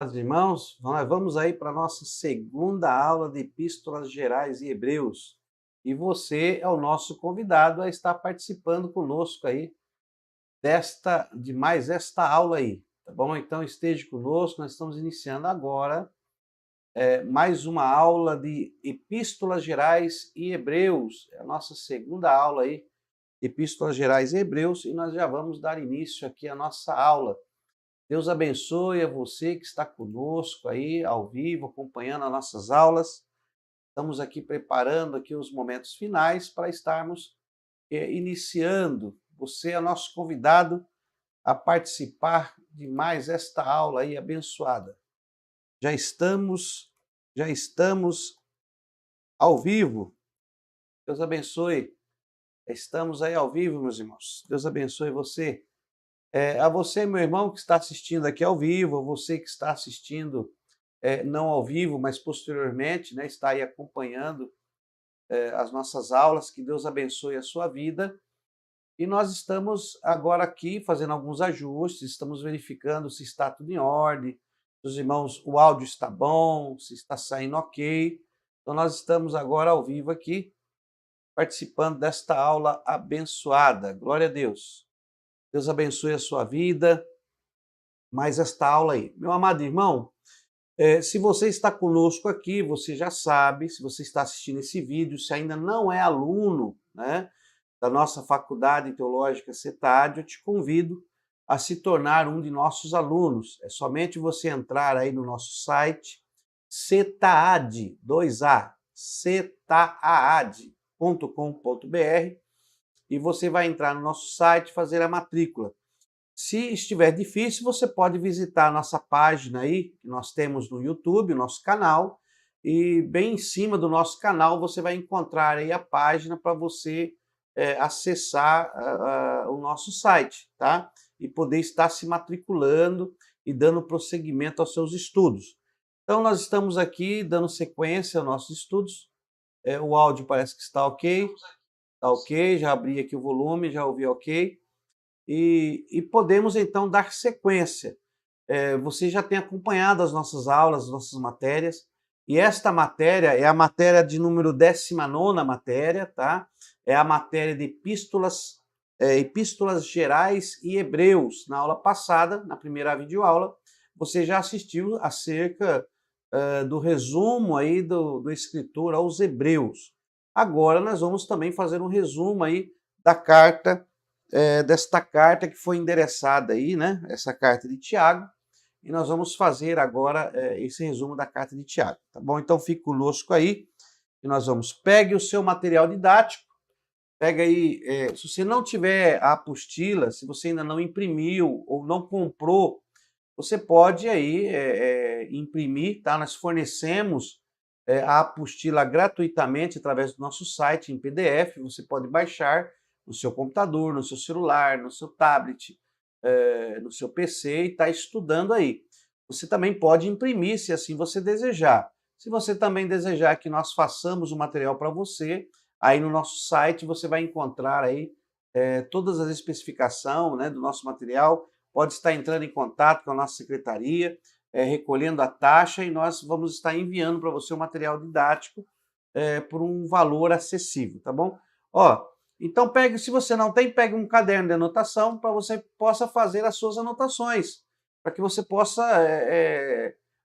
Meus irmãos, nós vamos aí para a nossa segunda aula de Epístolas Gerais e Hebreus. E você é o nosso convidado a estar participando conosco aí de mais esta aula aí, tá bom? Então esteja conosco, nós estamos iniciando agora mais uma aula de Epístolas Gerais e Hebreus. É a nossa segunda aula aí, Epístolas Gerais e Hebreus, e nós já vamos dar início aqui à nossa aula. Deus abençoe a você que está conosco aí, ao vivo, acompanhando as nossas aulas. Estamos aqui preparando aqui os momentos finais para estarmos iniciando. Você é nosso convidado a participar de mais esta aula aí abençoada. Já estamos, já estamos ao vivo. Deus abençoe. Estamos aí ao vivo, meus irmãos. Deus abençoe você. A você, meu irmão, que está assistindo aqui ao vivo, a você que está assistindo não ao vivo, mas posteriormente, né, está aí acompanhando as nossas aulas, que Deus abençoe a sua vida. E nós estamos agora aqui fazendo alguns ajustes, estamos verificando se está tudo em ordem, os irmãos, o áudio está bom, se está saindo ok. Então nós estamos agora ao vivo aqui, participando desta aula abençoada. Glória a Deus. Deus abençoe a sua vida. Mais esta aula aí. Meu amado irmão, se você está conosco aqui, você já sabe, se você está assistindo esse vídeo, se ainda não é aluno, né, da nossa Faculdade Teológica CETAD, eu te convido a se tornar um de nossos alunos. É somente você entrar aí no nosso site, CETAAD, 2A, cetaad.com.br, e você vai entrar no nosso site e fazer a matrícula. Se estiver difícil, você pode visitar a nossa página aí, que nós temos no YouTube, o nosso canal, e bem em cima do nosso canal você vai encontrar aí a página para você acessar o nosso site, tá? E poder estar se matriculando e dando prosseguimento aos seus estudos. Então, nós estamos aqui dando sequência aos nossos estudos. O áudio parece que está ok. Está ok, já abri aqui o volume, já ouvi ok. E podemos então dar sequência. Você já tem acompanhado as nossas aulas, as nossas matérias, e esta matéria é a matéria de número 19ª matéria, tá? É a matéria de epístolas gerais e hebreus. Na aula passada, na primeira videoaula, você já assistiu acerca do resumo aí do escritor aos hebreus. Agora nós vamos também fazer um resumo aí da carta desta carta que foi endereçada aí, né? Essa carta de Tiago, e nós vamos fazer agora esse resumo da carta de Tiago, tá bom? Então fique conosco aí, e nós vamos, pegue o seu material didático, pega aí, se você não tiver a apostila, se você ainda não imprimiu ou não comprou, você pode aí imprimir, tá? Nós fornecemos a apostila gratuitamente através do nosso site em PDF, você pode baixar no seu computador, no seu celular, no seu tablet, no seu PC e está estudando aí. Você também pode imprimir, se assim você desejar. Se você também desejar que nós façamos o material para você, aí no nosso site você vai encontrar aí todas as especificações, né, do nosso material. Pode estar entrando em contato com a nossa secretaria, recolhendo a taxa, e nós vamos estar enviando para você o material didático por um valor acessível, tá bom? Ó, então pegue, se você não tem, pegue um caderno de anotação para você possa fazer as suas anotações, para que você possa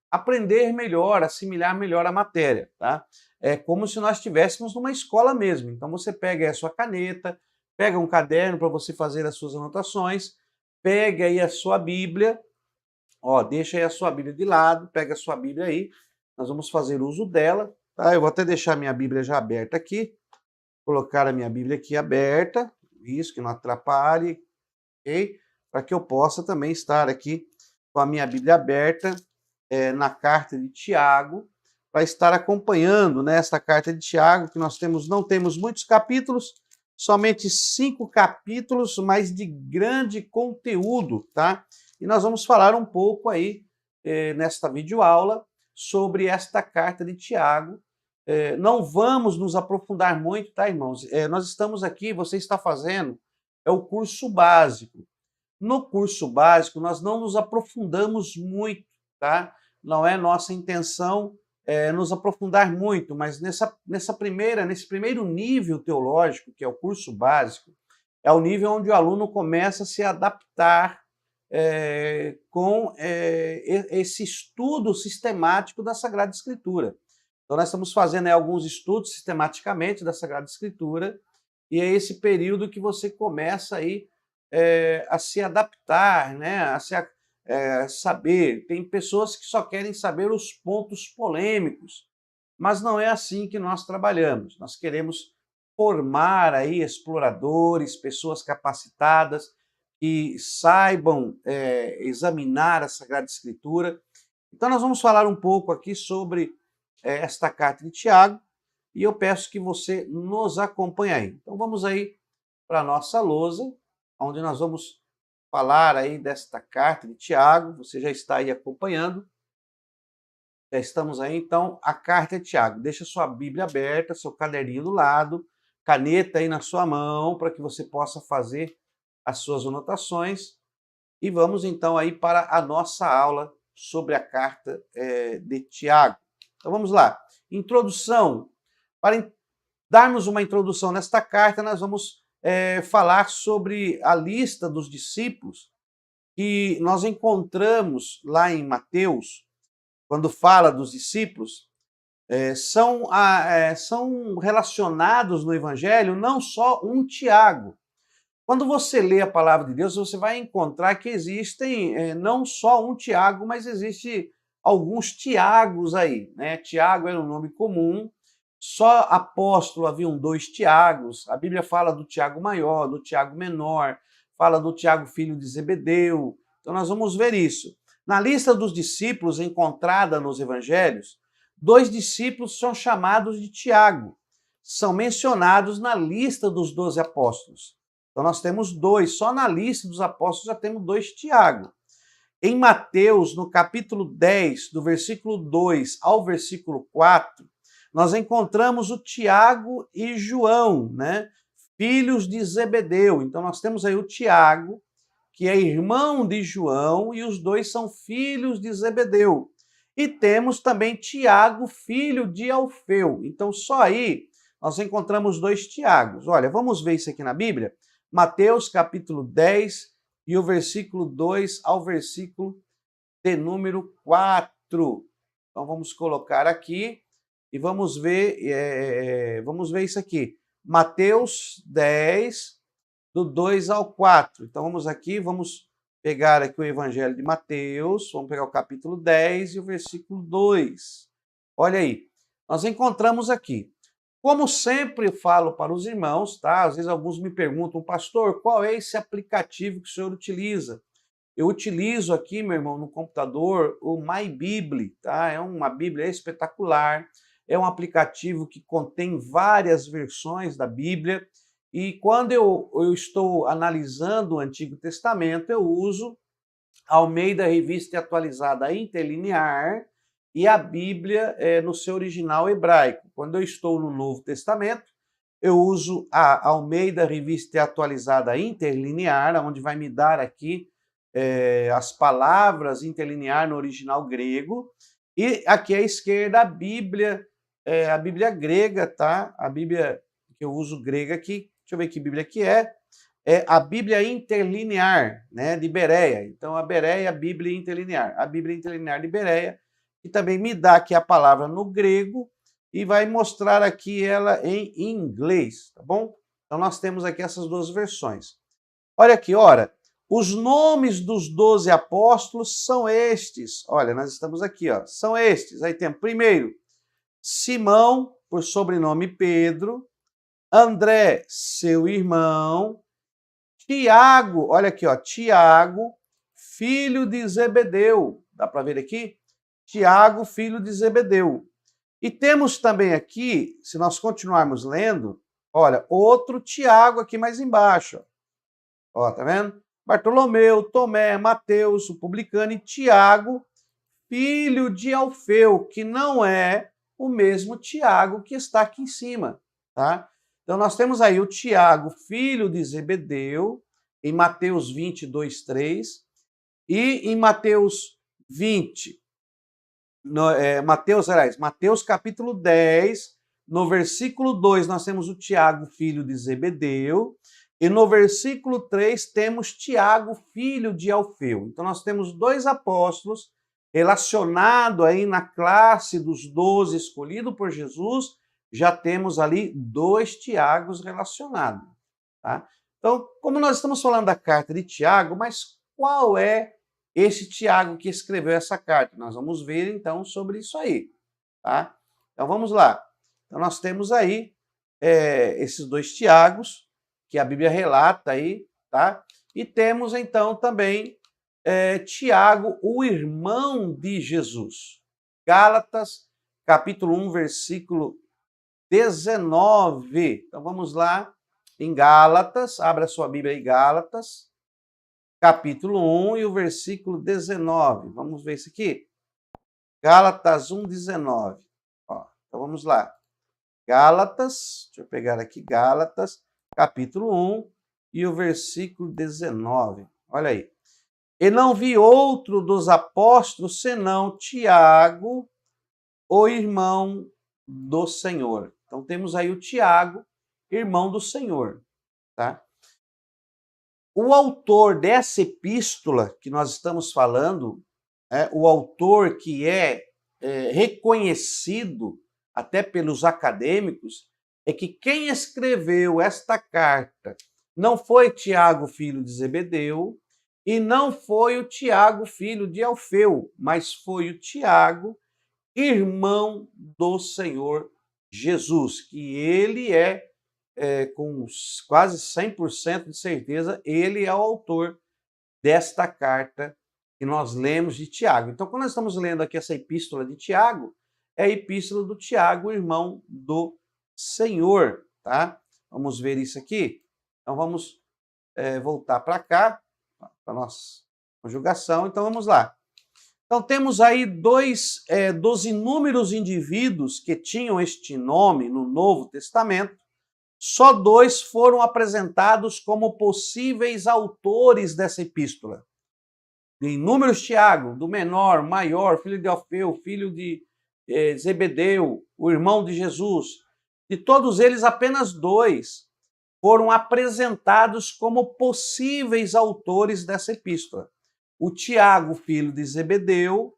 aprender melhor, assimilar melhor a matéria, tá? É como se nós estivéssemos numa escola mesmo. Então você pega aí a sua caneta, pega um caderno para você fazer as suas anotações, pega aí a sua Bíblia, ó, deixa aí a sua Bíblia de lado, pega a sua Bíblia aí, nós vamos fazer uso dela, tá? Eu vou até deixar minha Bíblia já aberta aqui, colocar a minha Bíblia aqui aberta, isso, que não atrapalhe, ok? Para que eu possa também estar aqui com a minha Bíblia aberta na carta de Tiago, para estar acompanhando nesta carta de Tiago, que nós não temos muitos capítulos, somente 5 capítulos, mas de grande conteúdo, tá? E nós vamos falar um pouco aí, nesta videoaula, sobre esta carta de Tiago. Não vamos nos aprofundar muito, tá, irmãos? Nós estamos aqui, você está fazendo, o curso básico. No curso básico, nós não nos aprofundamos muito, tá? não é nossa intenção nos aprofundar muito, mas nesse primeiro nível teológico, que é o curso básico, é o nível onde o aluno começa a se adaptar com esse estudo sistemático da Sagrada Escritura. Então, nós estamos fazendo alguns estudos sistematicamente da Sagrada Escritura, e é esse período que você começa aí a se adaptar, né? Saber. Tem pessoas que só querem saber os pontos polêmicos, mas não é assim que nós trabalhamos. Nós queremos formar aí exploradores, pessoas capacitadas que saibam examinar a Sagrada Escritura. Então, nós vamos falar um pouco aqui sobre esta carta de Tiago, e eu peço que você nos acompanhe aí. Então, vamos aí para a nossa lousa, onde nós vamos falar aí desta carta de Tiago. Você já está aí acompanhando. Já estamos aí, então, a carta de Tiago. Deixa sua Bíblia aberta, seu caderninho do lado, caneta aí na sua mão, para que você possa fazer as suas anotações. E vamos, então, aí para a nossa aula sobre a carta de Tiago. Então, vamos lá. Introdução. Para darmos uma introdução nesta carta, nós vamos falar sobre a lista dos discípulos que nós encontramos lá em Mateus. Quando fala dos discípulos, são relacionados no Evangelho não só um Tiago. Quando você lê a palavra de Deus, você vai encontrar que existem não só um Tiago, mas existe alguns Tiagos aí, né? Tiago era um nome comum, só apóstolo haviam 2 Tiagos. A Bíblia fala do Tiago maior, do Tiago menor, fala do Tiago filho de Zebedeu. Então nós vamos ver isso. Na lista dos discípulos encontrada nos evangelhos, 2 discípulos são chamados de Tiago. São mencionados na lista dos 12 apóstolos. Então nós temos 2, só na lista dos apóstolos já temos 2 Tiago. Em Mateus, no capítulo 10, do versículo 2 ao versículo 4, nós encontramos o Tiago e João, né? Filhos de Zebedeu. Então nós temos aí o Tiago, que é irmão de João, e os 2 são filhos de Zebedeu. E temos também Tiago, filho de Alfeu. Então só aí nós encontramos 2 Tiagos. Olha, vamos ver isso aqui na Bíblia? Mateus capítulo 10 e o versículo 2 ao versículo de número 4. Então vamos colocar aqui e vamos ver isso aqui. Mateus 10, do 2 ao 4. Então vamos aqui, vamos pegar aqui o Evangelho de Mateus, vamos pegar o capítulo 10 e o versículo 2. Olha aí, nós encontramos aqui. Como sempre eu falo para os irmãos, tá? Às vezes alguns me perguntam, pastor, qual é esse aplicativo que o senhor utiliza? Eu utilizo aqui, meu irmão, no computador, o MyBibli, tá? É uma Bíblia espetacular, é um aplicativo que contém várias versões da Bíblia, e quando eu estou analisando o Antigo Testamento, eu uso Almeida Revista Atualizada Interlinear e a Bíblia no seu original hebraico. Quando eu estou no Novo Testamento, eu uso a Almeida Revista Atualizada Interlinear, onde vai me dar aqui as palavras interlinear no original grego, e aqui à esquerda a Bíblia grega, tá? A Bíblia que eu uso grega aqui, deixa eu ver que Bíblia que é a Bíblia Interlinear, né, de Bereia. Então, a Bereia, a Bíblia Interlinear. A Bíblia Interlinear de Bereia, que também me dá aqui a palavra no grego e vai mostrar aqui ela em inglês, tá bom? Então, nós temos aqui essas 2 versões. Olha aqui, ora, os nomes dos 12 apóstolos são estes. Olha, nós estamos aqui, ó, são estes. Aí temos, primeiro, Simão, por sobrenome Pedro, André, seu irmão, Tiago, olha aqui, ó, Tiago, filho de Zebedeu. Dá para ver aqui? Tiago, filho de Zebedeu. E temos também aqui, se nós continuarmos lendo, olha, outro Tiago aqui mais embaixo. Ó, tá vendo? Bartolomeu, Tomé, Mateus, o publicano, e Tiago, filho de Alfeu, que não é o mesmo Tiago que está aqui em cima, tá? Então, nós temos aí o Tiago, filho de Zebedeu, em Mateus 22, 3, e em Mateus 20, Mateus capítulo 10, no versículo 2 nós temos o Tiago, filho de Zebedeu, e no versículo 3 temos Tiago, filho de Alfeu. Então nós temos dois apóstolos relacionados aí na classe dos 12 escolhidos por Jesus, já temos ali dois Tiagos relacionados. Tá? Então, como nós estamos falando da carta de Tiago, mas qual é esse Tiago que escreveu essa carta? Nós vamos ver então sobre isso aí. Tá? Então vamos lá. Então nós temos aí esses dois Tiagos, que a Bíblia relata aí, tá? E temos então também Tiago, o irmão de Jesus. Gálatas, capítulo 1, versículo 19. Então vamos lá em Gálatas, abra sua Bíblia aí, Gálatas, capítulo 1 e o versículo 19. Vamos ver isso aqui? Gálatas 1, 19. Ó, então vamos lá. Gálatas, deixa eu pegar aqui, Gálatas, capítulo 1 e o versículo 19. Olha aí. E não vi outro dos apóstolos senão Tiago, o irmão do Senhor. Então temos aí o Tiago, irmão do Senhor, tá? O autor dessa epístola que nós estamos falando, o autor que é reconhecido até pelos acadêmicos, é que quem escreveu esta carta não foi Tiago, filho de Zebedeu, e não foi o Tiago, filho de Alfeu, mas foi o Tiago, irmão do Senhor Jesus, que ele com quase 100% de certeza, ele é o autor desta carta que nós lemos de Tiago. Então, quando nós estamos lendo aqui essa epístola de Tiago, é a epístola do Tiago, irmão do Senhor, tá? Vamos ver isso aqui? Então, vamos voltar para cá, para a nossa conjugação. Então, vamos lá. Então, temos aí dois dos inúmeros indivíduos que tinham este nome no Novo Testamento, só dois foram apresentados como possíveis autores dessa epístola. De inúmeros Tiago, do menor, maior, filho de Alfeu, filho de Zebedeu, o irmão de Jesus. De todos eles, apenas dois foram apresentados como possíveis autores dessa epístola. O Tiago, filho de Zebedeu,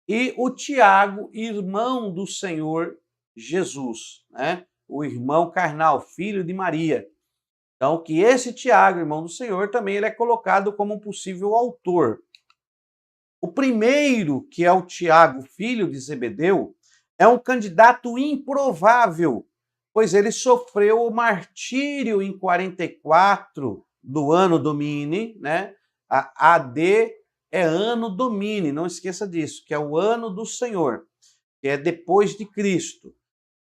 e o Tiago, irmão do Senhor Jesus, né? O irmão carnal, filho de Maria. Então, que esse Tiago, irmão do Senhor, também ele é colocado como um possível autor. O primeiro, que é o Tiago, filho de Zebedeu, é um candidato improvável, pois ele sofreu o martírio em 44 do Anno Domini, né? A AD é Anno Domini, não esqueça disso, que é o ano do Senhor, que é depois de Cristo.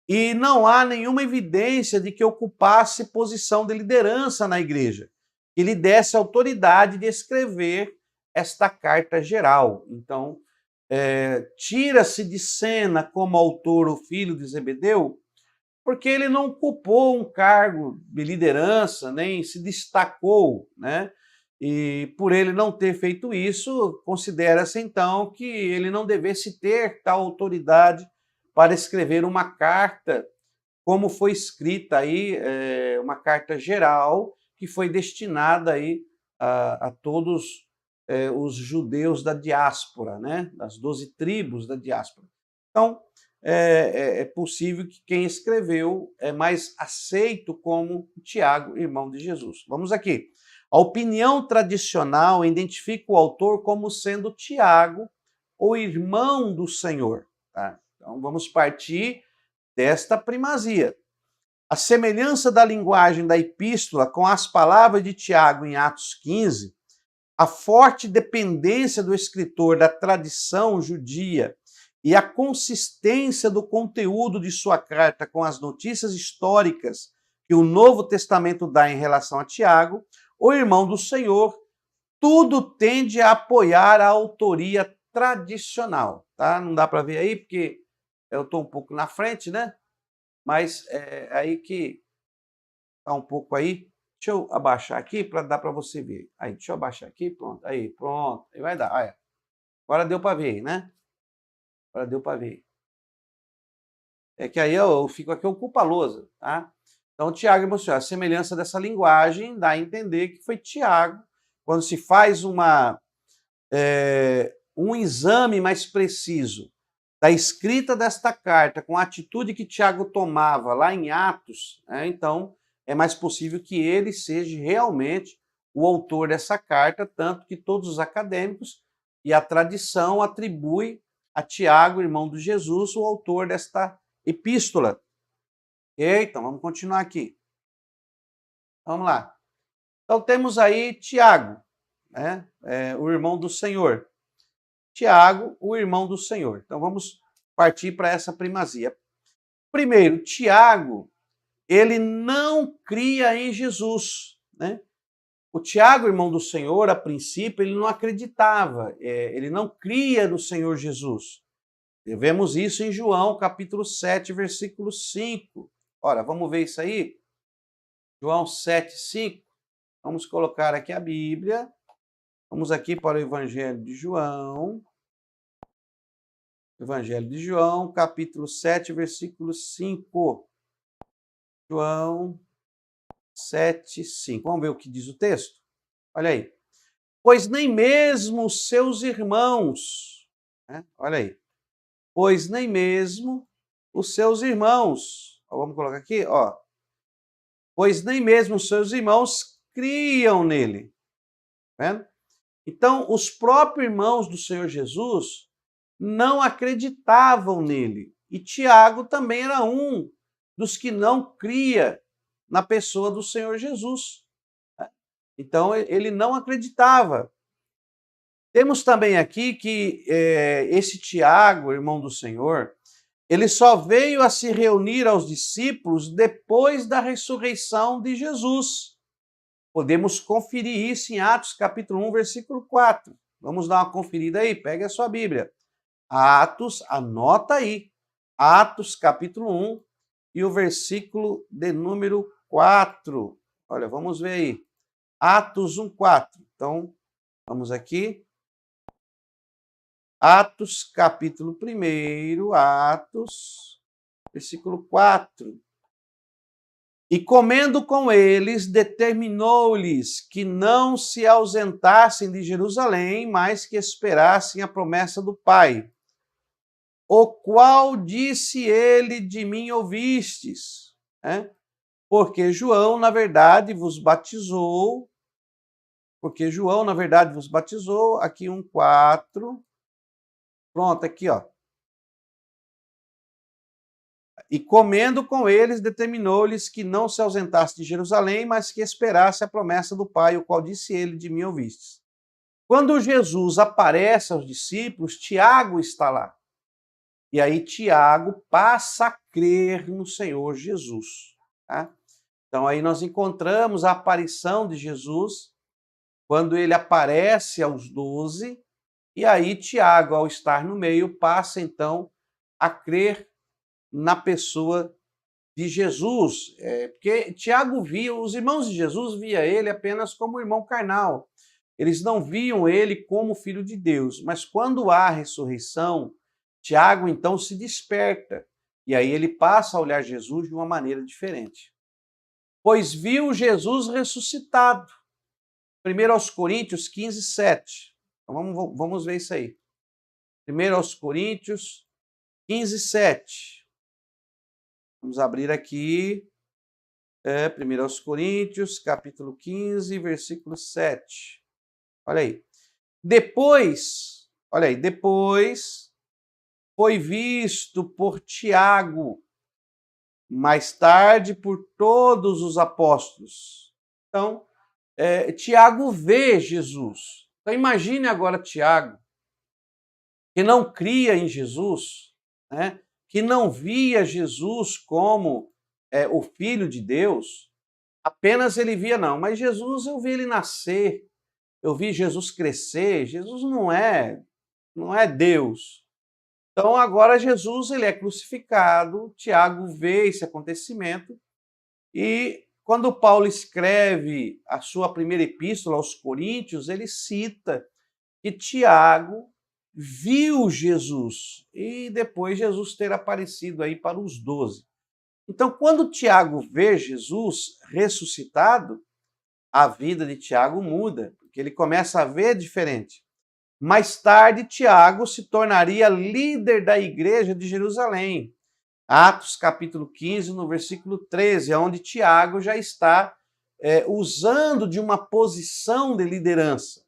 E não há nenhuma evidência de que ocupasse posição de liderança na igreja, que lhe desse autoridade de escrever esta carta geral. Então, tira-se de cena como autor o filho de Zebedeu, porque ele não ocupou um cargo de liderança, nem se destacou, né? E por ele não ter feito isso, considera-se então que ele não devesse ter tal autoridade para escrever uma carta, como foi escrita aí, uma carta geral, que foi destinada aí a todos os judeus da diáspora, né? Das 12 tribos da diáspora. Então, é possível que quem escreveu é mais aceito como Tiago, irmão de Jesus. Vamos aqui. A opinião tradicional identifica o autor como sendo Tiago, o irmão do Senhor. Tá? Então, vamos partir desta primazia. A semelhança da linguagem da epístola com as palavras de Tiago em Atos 15, a forte dependência do escritor da tradição judia e a consistência do conteúdo de sua carta com as notícias históricas que o Novo Testamento dá em relação a Tiago, o irmão do Senhor, tudo tende a apoiar a autoria tradicional. Tá? Não dá para ver aí, porque eu estou um pouco na frente, né? Mas é aí que está um pouco aí. Deixa eu abaixar aqui para dar para você ver. Aí, deixa eu abaixar aqui, pronto. Aí, pronto. Aí vai dar. Olha. Agora deu para ver, né? Agora deu para ver. É que aí eu fico aqui ocupa a lousa, tá? Então, Tiago e Timóteo, a semelhança dessa linguagem dá a entender que foi Tiago, quando se faz um exame mais preciso da escrita desta carta, com a atitude que Tiago tomava lá em Atos, né, então é mais possível que ele seja realmente o autor dessa carta, tanto que todos os acadêmicos e a tradição atribui a Tiago, irmão de Jesus, o autor desta epístola. Ok? Então vamos continuar aqui. Vamos lá. Então temos aí Tiago, né, o irmão do Senhor. Tiago, o irmão do Senhor. Então vamos partir para essa primazia. Primeiro, Tiago, ele não cria em Jesus, né? O Tiago, irmão do Senhor, a princípio, ele não acreditava, ele não cria no Senhor Jesus. Vemos isso em João, capítulo 7, versículo 5. Ora, vamos ver isso aí? João 7, 5. Vamos colocar aqui a Bíblia. Vamos aqui para o Evangelho de João. Evangelho de João, capítulo 7, versículo 5. João 7, 5. Vamos ver o que diz o texto? Olha aí. Pois nem mesmo os seus irmãos, né? Olha aí. Pois nem mesmo os seus irmãos, vamos colocar aqui, ó. Pois nem mesmo os seus irmãos criam nele. Tá vendo? Então, os próprios irmãos do Senhor Jesus não acreditavam nele. E Tiago também era um dos que não cria na pessoa do Senhor Jesus. Então, ele não acreditava. Temos também aqui que esse Tiago, irmão do Senhor, ele só veio a se reunir aos discípulos depois da ressurreição de Jesus. Podemos conferir isso em Atos capítulo 1, versículo 4. Vamos dar uma conferida aí, pegue a sua Bíblia. Atos, anota aí. Atos capítulo 1 e o versículo de número 4. Olha, vamos ver aí. Atos 1, 4. Então, vamos aqui. Atos, capítulo 1, Atos, versículo 4. E comendo com eles, determinou-lhes que não se ausentassem de Jerusalém, mas que esperassem a promessa do Pai, o qual disse ele, de mim ouvistes, né? Porque João, na verdade, vos batizou, aqui 1:4. Pronto, aqui, ó. E comendo com eles, determinou-lhes que não se ausentasse de Jerusalém, mas que esperasse a promessa do Pai, o qual disse ele, de mim ouvistes. Quando Jesus aparece aos discípulos, Tiago está lá. E aí Tiago passa a crer no Senhor Jesus. Tá? Então aí nós encontramos a aparição de Jesus, quando ele aparece aos 12, e aí Tiago, ao estar no meio, passa então a crer na pessoa de Jesus. Porque Tiago via, os irmãos de Jesus via ele apenas como irmão carnal. Eles não viam ele como filho de Deus. Mas quando há a ressurreição, Tiago então se desperta. E aí ele passa a olhar Jesus de uma maneira diferente. Pois viu Jesus ressuscitado. 1 Coríntios 15, 7. Então vamos ver isso aí. 1 Coríntios 15, 7. Vamos abrir aqui. 1 Coríntios, capítulo 15, versículo 7. Olha aí. Depois foi visto por Tiago, mais tarde por todos os apóstolos. Então, Tiago vê Jesus. Então, imagine agora Tiago, que não cria em Jesus, né? Que não via Jesus como o Filho de Deus, apenas ele via, não, mas Jesus, eu vi ele nascer, eu vi Jesus crescer, Jesus não é Deus. Então agora Jesus ele é crucificado, Tiago vê esse acontecimento e quando Paulo escreve a sua primeira epístola aos Coríntios, ele cita que Tiago viu Jesus e depois Jesus ter aparecido aí para os 12. Então, quando Tiago vê Jesus ressuscitado, a vida de Tiago muda, porque ele começa a ver diferente. Mais tarde, Tiago se tornaria líder da igreja de Jerusalém. Atos capítulo 15, no versículo 13, onde Tiago já está usando de uma posição de liderança,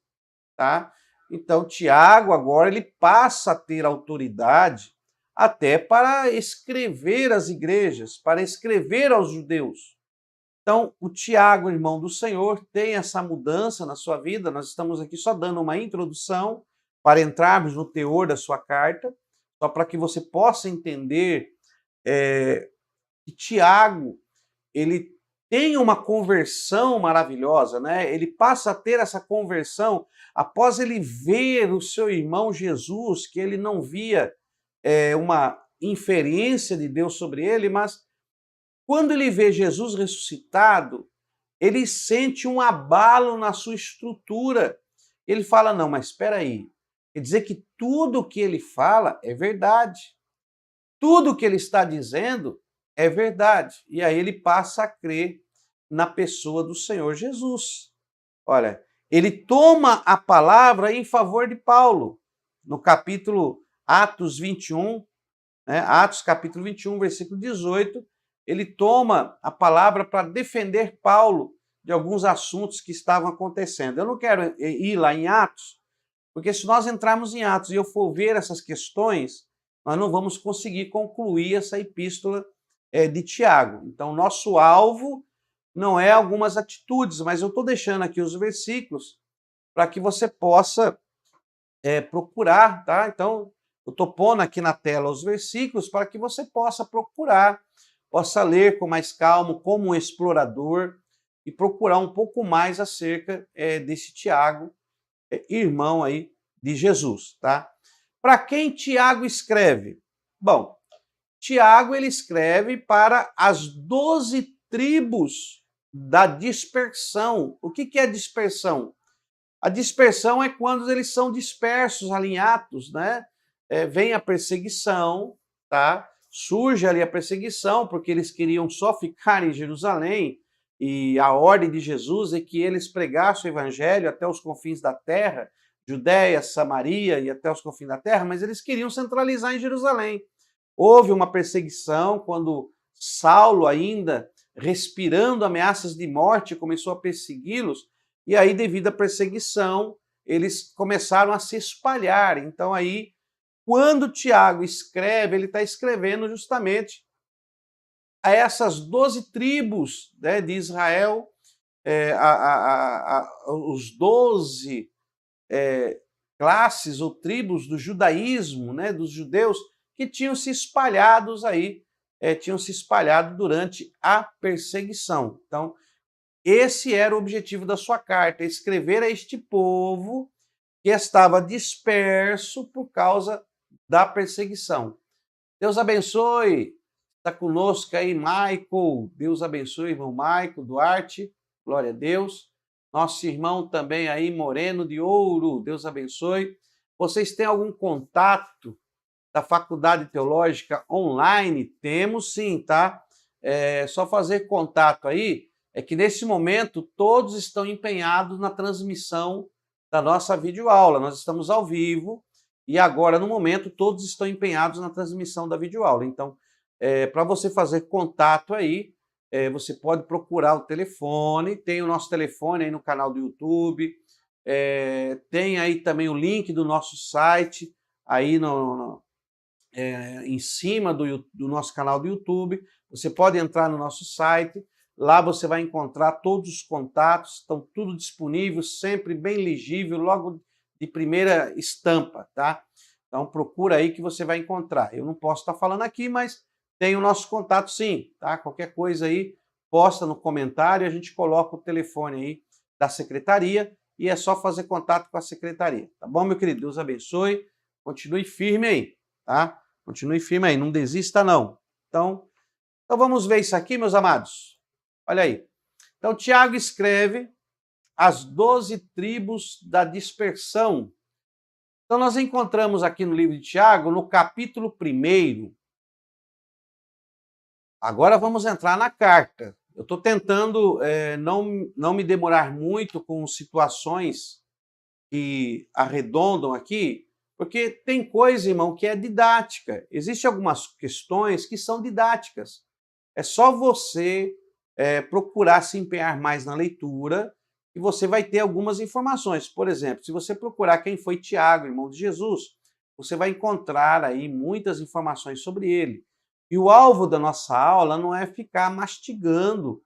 tá? Então, Tiago agora ele passa a ter autoridade até para escrever às igrejas, para escrever aos judeus. Então, o Tiago, irmão do Senhor, tem essa mudança na sua vida. Nós estamos aqui só dando uma introdução para entrarmos no teor da sua carta, só para que você possa entender que Tiago, ele tem uma conversão maravilhosa, né? Ele passa a ter essa conversão após ele ver o seu irmão Jesus, que ele não via uma inferência de Deus sobre ele, mas quando ele vê Jesus ressuscitado, ele sente um abalo na sua estrutura. Ele fala, não, mas espera aí, quer dizer que tudo o que ele fala é verdade. Tudo o que ele está dizendo é verdade. E aí ele passa a crer na pessoa do Senhor Jesus. Olha, ele toma a palavra em favor de Paulo. No capítulo Atos 21, Atos capítulo 21, versículo 18, ele toma a palavra para defender Paulo de alguns assuntos que estavam acontecendo. Eu não quero ir lá em Atos, porque se nós entrarmos em Atos e eu for ver essas questões, nós não vamos conseguir concluir essa epístola de Tiago. Então, nosso alvo não é algumas atitudes, mas eu estou deixando aqui os versículos para que você possa procurar, tá? Então, eu estou pondo aqui na tela os versículos para que você possa procurar, possa ler com mais calma, como um explorador, e procurar um pouco mais acerca desse Tiago, irmão aí de Jesus, tá? Para quem Tiago escreve? Bom, Tiago ele escreve para as 12 tribos da dispersão. O que é dispersão? A dispersão é quando eles são dispersos ali em Atos, né? Vem a perseguição, tá? Surge ali a perseguição, porque eles queriam só ficar em Jerusalém, e a ordem de Jesus é que eles pregassem o evangelho até os confins da terra, Judéia, Samaria e até os confins da terra, mas eles queriam centralizar em Jerusalém. Houve uma perseguição quando Saulo, ainda respirando ameaças de morte, começou a persegui-los, e aí, devido à perseguição, eles começaram a se espalhar. Então, aí, quando Tiago escreve, ele está escrevendo justamente a essas 12 tribos, né, de Israel, os 12 classes ou tribos do judaísmo, né, dos judeus, que tinham se espalhados aí, tinham se espalhado durante a perseguição. Então, esse era o objetivo da sua carta, escrever a este povo que estava disperso por causa da perseguição. Deus abençoe. Está conosco aí, Michael. Deus abençoe, irmão Michael Duarte. Glória a Deus. Nosso irmão também aí, Moreno de Ouro. Deus abençoe. Vocês têm algum contato da Faculdade Teológica online? Temos sim, tá? É só fazer contato aí. É que nesse momento todos estão empenhados na transmissão da nossa videoaula. Nós estamos ao vivo e agora, no momento, todos estão empenhados na transmissão da videoaula. Então, para você fazer contato aí, você pode procurar o telefone, tem o nosso telefone aí no canal do YouTube, tem aí também o link do nosso site aí em cima do nosso canal do YouTube. Você pode entrar no nosso site. Lá você vai encontrar todos os contatos, estão tudo disponível, sempre bem legível, logo de primeira estampa, tá? Então procura aí que você vai encontrar. Eu não posso estar falando aqui, mas tem o nosso contato sim, tá? Qualquer coisa aí, posta no comentário, a gente coloca o telefone aí da secretaria e é só fazer contato com a secretaria, tá bom, meu querido? Deus abençoe, continue firme aí, tá? Continue firme aí, não desista não. Então vamos ver isso aqui, meus amados. Olha aí. Então, Tiago escreve as 12 tribos da dispersão. Então, nós encontramos aqui no livro de Tiago, no capítulo 1. Agora vamos entrar na carta. Eu estou tentando não me demorar muito com situações que arredondam aqui, porque tem coisa, irmão, que é didática. Existem algumas questões que são didáticas. É só você procurar se empenhar mais na leitura e você vai ter algumas informações. Por exemplo, se você procurar quem foi Tiago, irmão de Jesus, você vai encontrar aí muitas informações sobre ele. E o alvo da nossa aula não é ficar mastigando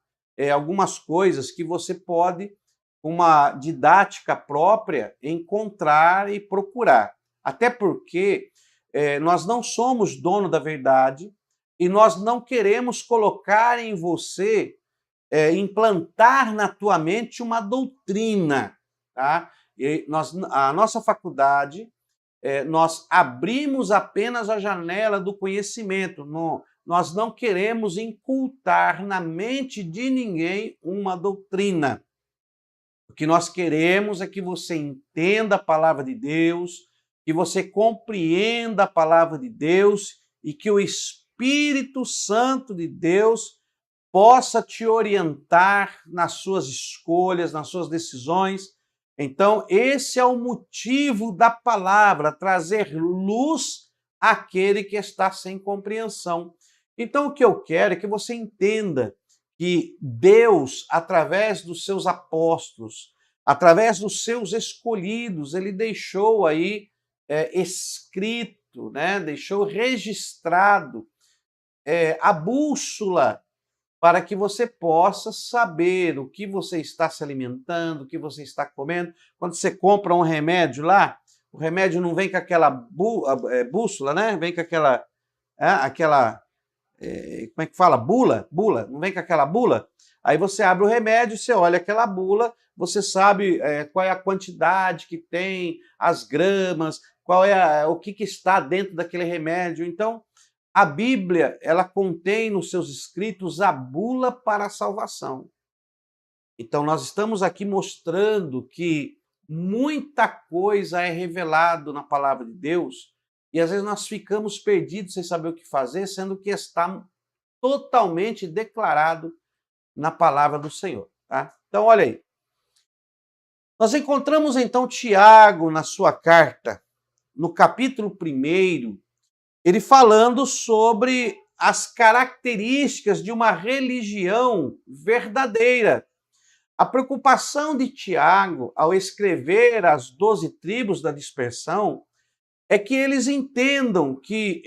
algumas coisas que você pode, com uma didática própria, encontrar e procurar. Até porque nós não somos dono da verdade e nós não queremos colocar em você, implantar na tua mente uma doutrina. Tá? A nossa faculdade, nós abrimos apenas a janela do conhecimento. Nós não queremos incultar na mente de ninguém uma doutrina. O que nós queremos é que você entenda a palavra de Deus, que você compreenda a palavra de Deus e que o Espírito Santo de Deus possa te orientar nas suas escolhas, nas suas decisões. Então, esse é o motivo da palavra, trazer luz àquele que está sem compreensão. Então, o que eu quero é que você entenda que Deus, através dos seus apóstolos, através dos seus escolhidos, ele deixou aí escrito, né? Deixou registrado a bússola para que você possa saber o que você está se alimentando, o que você está comendo. Quando você compra um remédio lá, o remédio não vem com aquela bússola, né? Vem com aquela como é que fala? Bula, não vem com aquela bula? Aí você abre o remédio, você olha aquela bula, você sabe qual é a quantidade que tem, as gramas, o que está dentro daquele remédio. Então, a Bíblia, ela contém nos seus escritos a bula para a salvação. Então, nós estamos aqui mostrando que muita coisa é revelado na palavra de Deus e às vezes nós ficamos perdidos sem saber o que fazer, sendo que está totalmente declarado na palavra do Senhor. Tá? Então, olha aí. Nós encontramos então Tiago na sua carta, no capítulo 1, ele falando sobre as características de uma religião verdadeira. A preocupação de Tiago, ao escrever as 12 tribos da dispersão, é que eles entendam que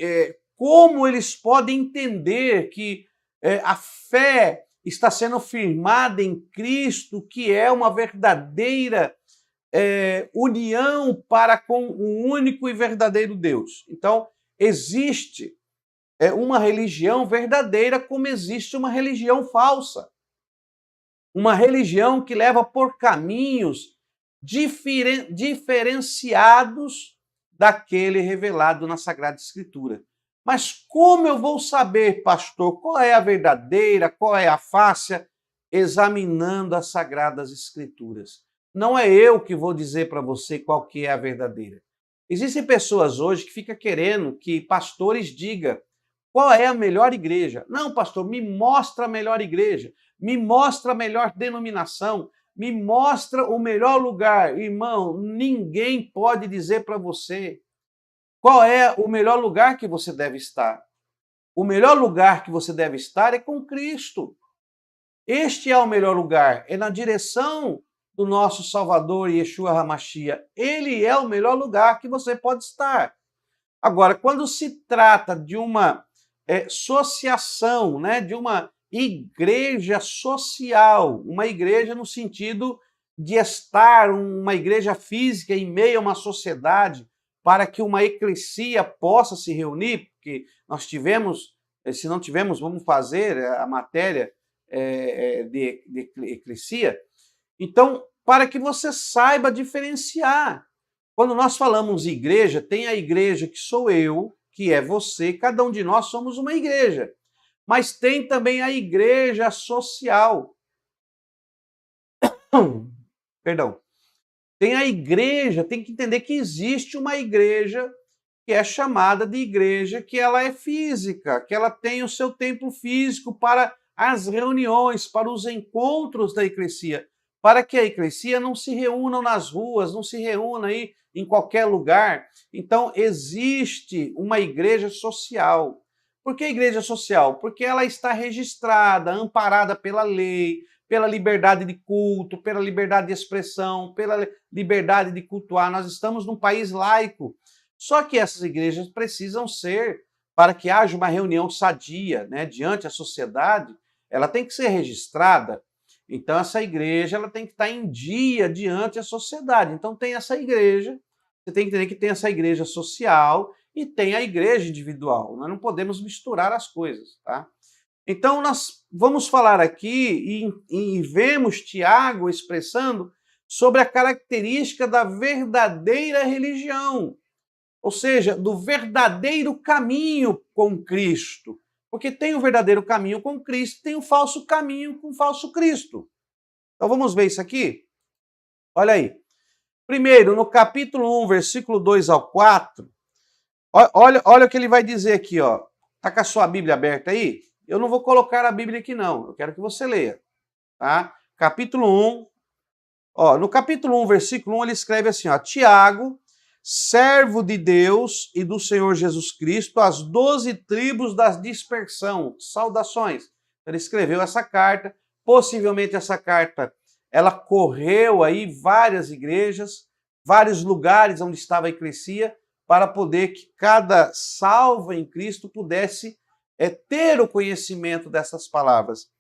como eles podem entender que a fé está sendo firmada em Cristo, que é uma verdadeira união para com o único e verdadeiro Deus. Então, existe uma religião verdadeira como existe uma religião falsa. Uma religião que leva por caminhos diferenciados daquele revelado na Sagrada Escritura. Mas como eu vou saber, pastor, qual é a verdadeira, qual é a fácil? Examinando as Sagradas Escrituras. Não é eu que vou dizer para você qual que é a verdadeira. Existem pessoas hoje que ficam querendo que pastores digam qual é a melhor igreja. Não, pastor, me mostra a melhor igreja, me mostra a melhor denominação, me mostra o melhor lugar. Irmão, ninguém pode dizer para você qual é o melhor lugar que você deve estar. O melhor lugar que você deve estar é com Cristo. Este é o melhor lugar, é na direção do nosso Salvador Yeshua HaMashiach. Ele é o melhor lugar que você pode estar. Agora, quando se trata de uma associação, né, de uma igreja social, uma igreja no sentido de estar, uma igreja física em meio a uma sociedade, para que uma eclesia possa se reunir, porque nós tivemos, se não tivemos, vamos fazer a matéria de eclesia. Então, para que você saiba diferenciar. Quando nós falamos igreja, tem a igreja que sou eu, que é você, cada um de nós somos uma igreja. Mas tem também a igreja social. Perdão. Tem a igreja, tem que entender que existe uma igreja que é chamada de igreja, que ela é física, que ela tem o seu templo físico para as reuniões, para os encontros da eclesia, para que a eclesia não se reúna nas ruas, não se reúna aí em qualquer lugar. Então, existe uma igreja social. Por que igreja social? Porque ela está registrada, amparada pela lei, pela liberdade de culto, pela liberdade de expressão, pela liberdade de cultuar. Nós estamos num país laico. Só que essas igrejas precisam ser, para que haja uma reunião sadia, né, diante da sociedade, ela tem que ser registrada. Então, essa igreja ela tem que estar em dia diante da sociedade. Então, tem essa igreja, você tem que entender que tem essa igreja social e tem a igreja individual. Nós não podemos misturar as coisas, tá? Então, nós vamos falar aqui e vemos Tiago expressando sobre a característica da verdadeira religião, ou seja, do verdadeiro caminho com Cristo. Porque tem o verdadeiro caminho com Cristo, tem o falso caminho com o falso Cristo. Então vamos ver isso aqui? Olha aí. Primeiro, no capítulo 1, versículo 2 ao 4, olha o que ele vai dizer aqui, ó. Tá com a sua Bíblia aberta aí? Eu não vou colocar a Bíblia aqui não, eu quero que você leia, tá? Capítulo 1, ó, no capítulo 1, versículo 1, ele escreve assim, ó: Tiago, servo de Deus e do Senhor Jesus Cristo, as 12 tribos da dispersão, saudações. Ele escreveu essa carta, possivelmente essa carta, ela correu aí várias igrejas, vários lugares onde estava a eclesia, para poder que cada salvo em Cristo pudesse ter o conhecimento dessas palavras.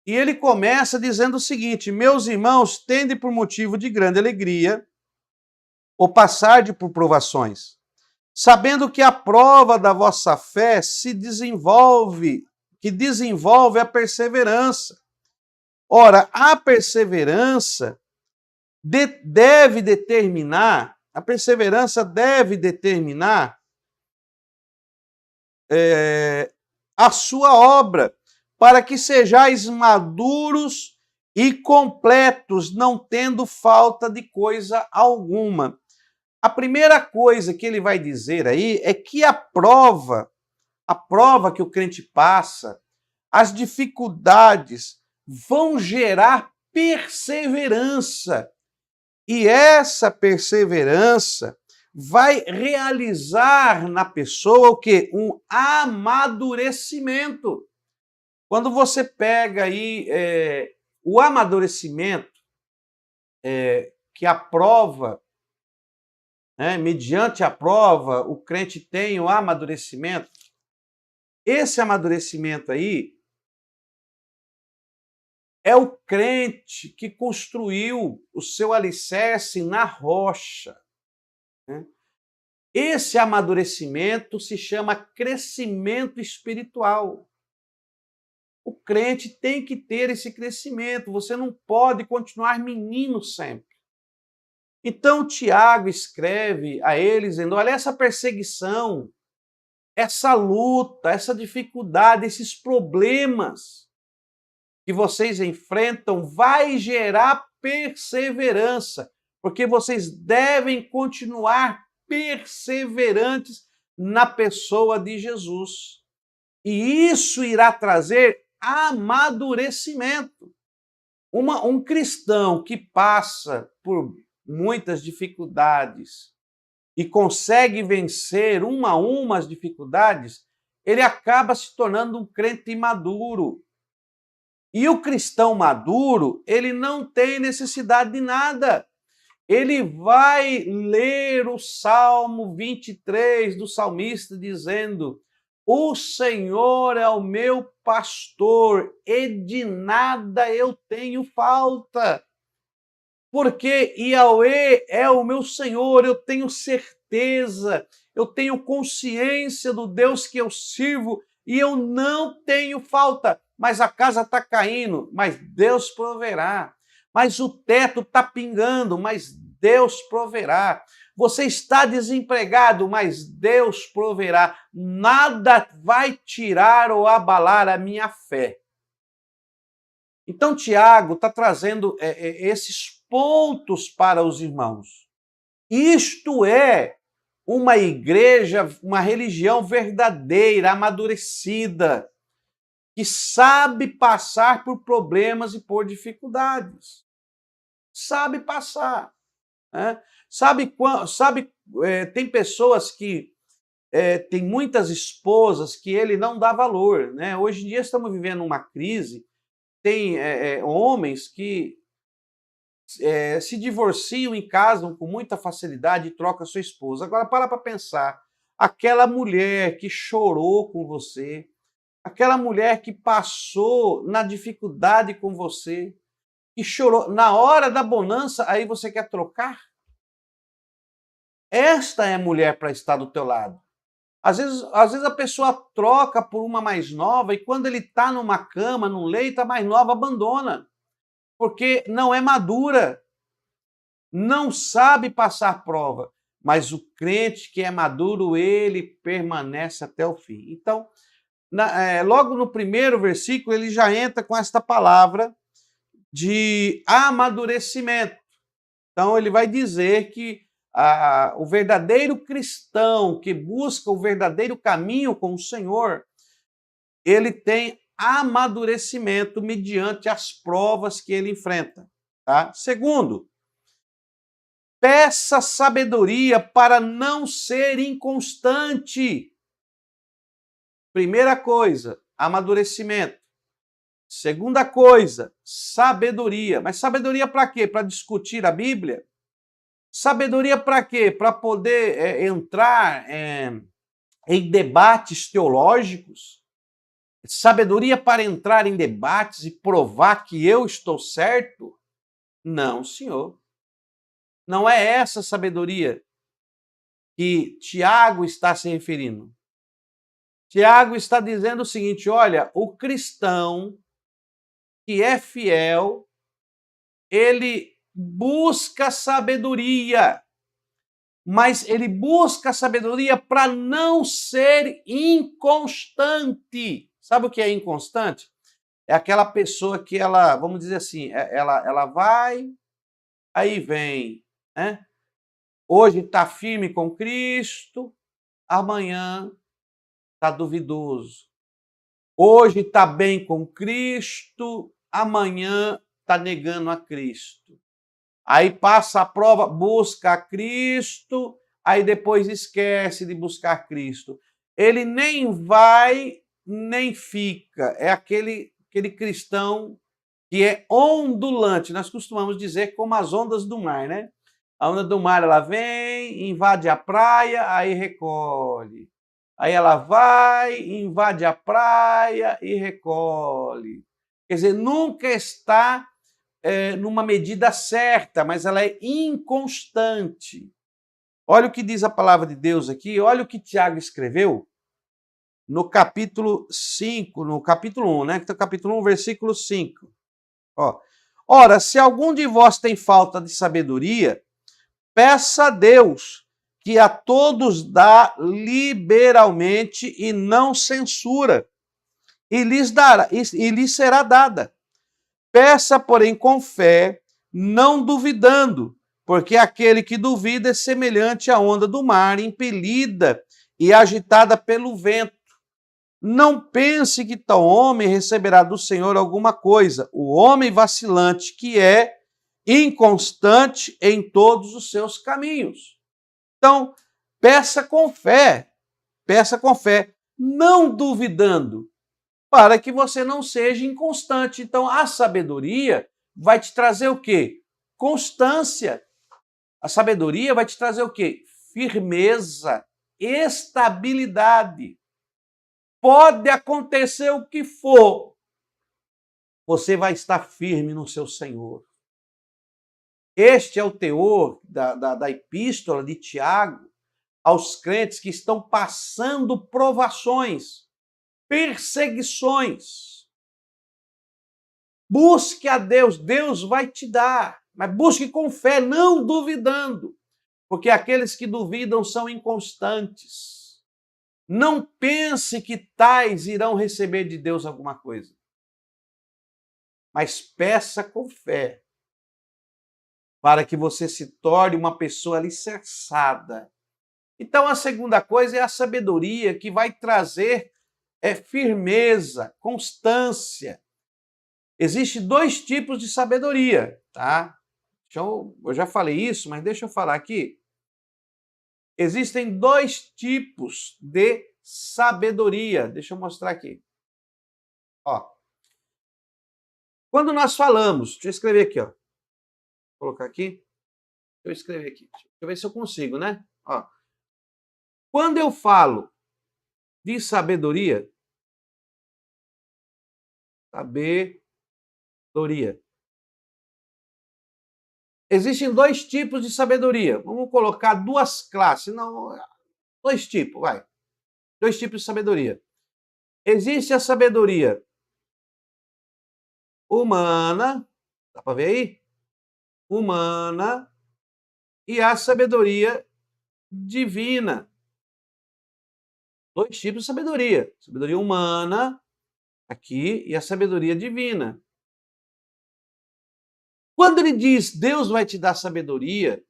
E ele começa dizendo o seguinte: meus irmãos, tende por motivo de grande alegria ou passar por provações, sabendo que a prova da vossa fé que desenvolve a perseverança. Ora, a perseverança deve determinar a sua obra, para que sejais maduros e completos, não tendo falta de coisa alguma. A primeira coisa que ele vai dizer aí é que a prova que o crente passa, as dificuldades vão gerar perseverança. E essa perseverança vai realizar na pessoa o quê? Um amadurecimento. Quando você pega aí o amadurecimento, que a prova, mediante a prova, o crente tem o amadurecimento. Esse amadurecimento aí é o crente que construiu o seu alicerce na rocha. Esse amadurecimento se chama crescimento espiritual. O crente tem que ter esse crescimento, você não pode continuar menino sempre. Então, Tiago escreve a eles dizendo: olha, essa perseguição, essa luta, essa dificuldade, esses problemas que vocês enfrentam vai gerar perseverança, porque vocês devem continuar perseverantes na pessoa de Jesus. E isso irá trazer amadurecimento. Um cristão que passa por muitas dificuldades e consegue vencer uma a uma as dificuldades, ele acaba se tornando um crente maduro. E o cristão maduro, ele não tem necessidade de nada. Ele vai ler o Salmo 23 do salmista dizendo: o Senhor é o meu pastor e de nada eu tenho falta. Porque Yahweh é o meu Senhor, eu tenho certeza, eu tenho consciência do Deus que eu sirvo e eu não tenho falta. Mas a casa está caindo, mas Deus proverá. Mas o teto está pingando, mas Deus proverá. Você está desempregado, mas Deus proverá. Nada vai tirar ou abalar a minha fé. Então, Tiago está trazendo esses pontos para os irmãos. Isto é uma igreja, uma religião verdadeira, amadurecida, que sabe passar por problemas e por dificuldades. Sabe passar. Né? Tem pessoas que tem muitas esposas que ele não dá valor. Né? Hoje em dia estamos vivendo uma crise, tem homens que se divorciam e casam com muita facilidade e trocam sua esposa. Agora, para pensar, aquela mulher que chorou com você, aquela mulher que passou na dificuldade com você, que chorou, na hora da bonança, aí você quer trocar? Esta é a mulher para estar do teu lado. Às vezes a pessoa troca por uma mais nova e quando ele está numa cama, num leito, a mais nova abandona. Porque não é madura, não sabe passar prova. Mas o crente que é maduro, ele permanece até o fim. Então, logo no primeiro versículo, ele já entra com esta palavra de amadurecimento. Então, ele vai dizer que o verdadeiro cristão que busca o verdadeiro caminho com o Senhor, ele tem amadurecimento mediante as provas que ele enfrenta. Tá? Segundo, peça sabedoria para não ser inconstante. Primeira coisa, amadurecimento. Segunda coisa, sabedoria. Mas sabedoria para quê? Para discutir a Bíblia? Sabedoria para quê? Para poder entrar em debates teológicos? Sabedoria para entrar em debates e provar que eu estou certo? Não, senhor. Não é essa sabedoria que Tiago está se referindo. Tiago está dizendo o seguinte: olha, o cristão que é fiel, ele busca sabedoria, mas ele busca sabedoria para não ser inconstante. Sabe o que é inconstante? É aquela pessoa que ela, vamos dizer assim, ela vai, aí vem, né? Hoje está firme com Cristo, amanhã está duvidoso. Hoje está bem com Cristo, amanhã está negando a Cristo. Aí passa a prova, busca a Cristo, aí depois esquece de buscar Cristo. Ele nem vai, nem fica. É aquele cristão que é ondulante. Nós costumamos dizer como as ondas do mar, né? A onda do mar, ela vem, invade a praia, aí recolhe. Aí ela vai, invade a praia e recolhe. Quer dizer, nunca está numa medida certa, mas ela é inconstante. Olha o que diz a palavra de Deus aqui, olha o que Tiago escreveu no capítulo 5, no capítulo 1, né? Que é o capítulo 1, versículo 5. Ó. Ora, se algum de vós tem falta de sabedoria, peça a Deus, que a todos dá liberalmente e não censura, e lhes será dada. Peça, porém, com fé, não duvidando, porque aquele que duvida é semelhante à onda do mar, impelida e agitada pelo vento. Não pense que tal homem receberá do Senhor alguma coisa. O homem vacilante que é inconstante em todos os seus caminhos. Então, peça com fé, não duvidando, para que você não seja inconstante. Então, a sabedoria vai te trazer o quê? Constância. A sabedoria vai te trazer o quê? Firmeza, estabilidade. Pode acontecer o que for, você vai estar firme no seu Senhor. Este é o teor da epístola de Tiago aos crentes que estão passando provações, perseguições. Busque a Deus, Deus vai te dar, mas busque com fé, não duvidando, porque aqueles que duvidam são inconstantes. Não pense que tais irão receber de Deus alguma coisa, mas peça com fé. para que você se torne uma pessoa alicerçada. Então, a segunda coisa é a sabedoria, que vai trazer firmeza, constância. Existem dois tipos de sabedoria, tá? Eu já falei isso, mas deixa eu falar aqui. Existem dois tipos de sabedoria. Deixa eu mostrar aqui. Ó, quando nós falamos, deixa eu escrever aqui, ó. Vou colocar aqui. Deixa eu escrever aqui. Deixa eu ver se eu consigo, né? Ó. Quando eu falo de sabedoria, existem dois tipos de sabedoria. Vamos colocar duas classes, não, dois tipos, vai. Dois tipos de sabedoria. Existe a sabedoria humana, dá para ver aí? Humana, e a sabedoria divina. Dois tipos de sabedoria. Sabedoria humana, aqui, e a sabedoria divina. Quando ele diz Deus vai te dar sabedoria,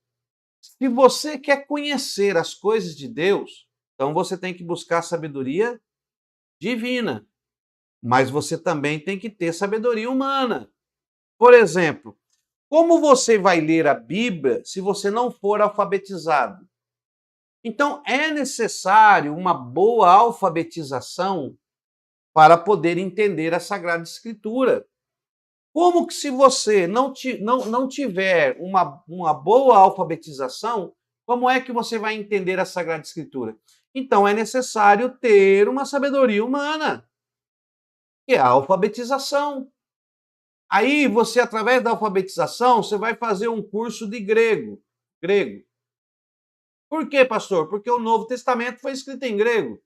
se você quer conhecer as coisas de Deus, então você tem que buscar sabedoria divina. Mas você também tem que ter sabedoria humana. Por exemplo, como você vai ler a Bíblia se você não for alfabetizado? Então, é necessário uma boa alfabetização para poder entender a Sagrada Escritura. Como que se você não tiver uma boa alfabetização, como é que você vai entender a Sagrada Escritura? Então, é necessário ter uma sabedoria humana, que é a alfabetização. Aí você, através da alfabetização, você vai fazer um curso de grego. Grego. Por quê, pastor? Porque o Novo Testamento foi escrito em grego.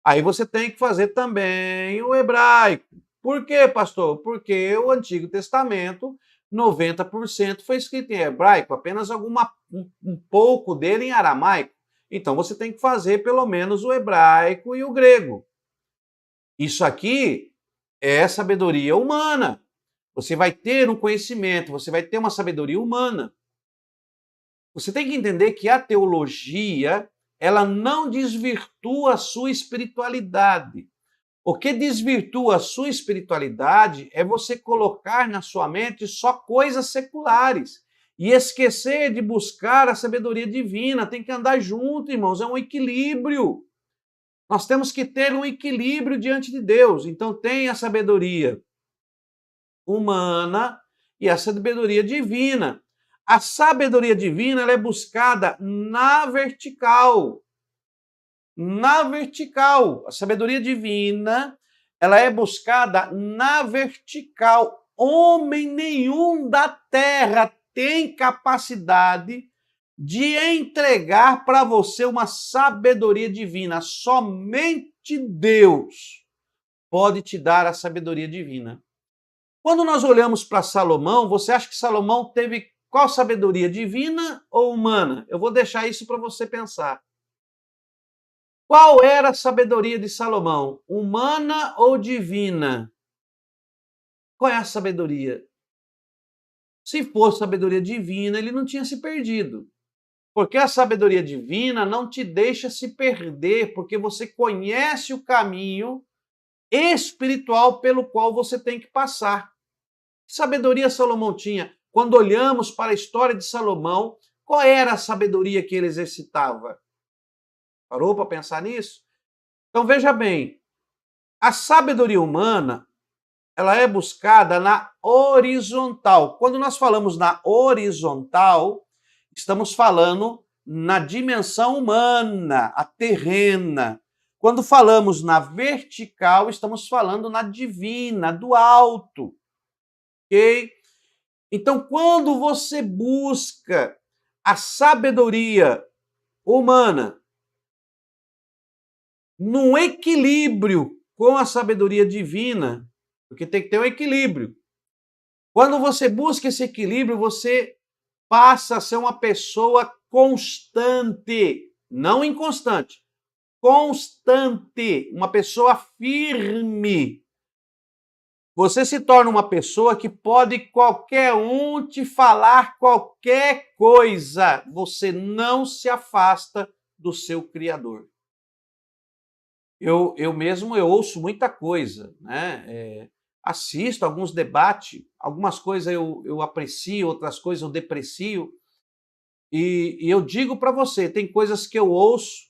Aí você tem que fazer também o hebraico. Por quê, pastor? Porque o Antigo Testamento, 90% foi escrito em hebraico, apenas um pouco dele em aramaico. Então você tem que fazer pelo menos o hebraico e o grego. Isso aqui é sabedoria humana. Você vai ter um conhecimento, você vai ter uma sabedoria humana. Você tem que entender que a teologia, ela não desvirtua a sua espiritualidade. O que desvirtua a sua espiritualidade é você colocar na sua mente só coisas seculares e esquecer de buscar a sabedoria divina. Tem que andar junto, irmãos, é um equilíbrio. Nós temos que ter um equilíbrio diante de Deus. Então tem a sabedoria humana e a sabedoria divina. A sabedoria divina ela é buscada na vertical. Na vertical. A sabedoria divina ela é buscada na vertical. Homem nenhum da terra tem capacidade de entregar para você uma sabedoria divina. Somente Deus pode te dar a sabedoria divina. Quando nós olhamos para Salomão, você acha que Salomão teve qual sabedoria, divina ou humana? Eu vou deixar isso para você pensar. Qual era a sabedoria de Salomão? Humana ou divina? Qual é a sabedoria? Se fosse sabedoria divina, ele não tinha se perdido. Porque a sabedoria divina não te deixa se perder, porque você conhece o caminho espiritual pelo qual você tem que passar. Que sabedoria Salomão tinha? Quando olhamos para a história de Salomão, qual era a sabedoria que ele exercitava? Parou para pensar nisso? Então veja bem, a sabedoria humana, ela é buscada na horizontal. Quando nós falamos na horizontal, estamos falando na dimensão humana, a terrena. Quando falamos na vertical, estamos falando na divina, do alto. Ok? Então, quando você busca a sabedoria humana num equilíbrio com a sabedoria divina, porque tem que ter um equilíbrio. Quando você busca esse equilíbrio, você passa a ser uma pessoa constante, não inconstante, constante, uma pessoa firme. Você se torna uma pessoa que pode qualquer um te falar qualquer coisa. Você não se afasta do seu Criador. Eu mesmo eu ouço muita coisa, né? Assisto alguns debates, algumas coisas eu aprecio, outras coisas eu deprecio. E eu digo para você, tem coisas que eu ouço,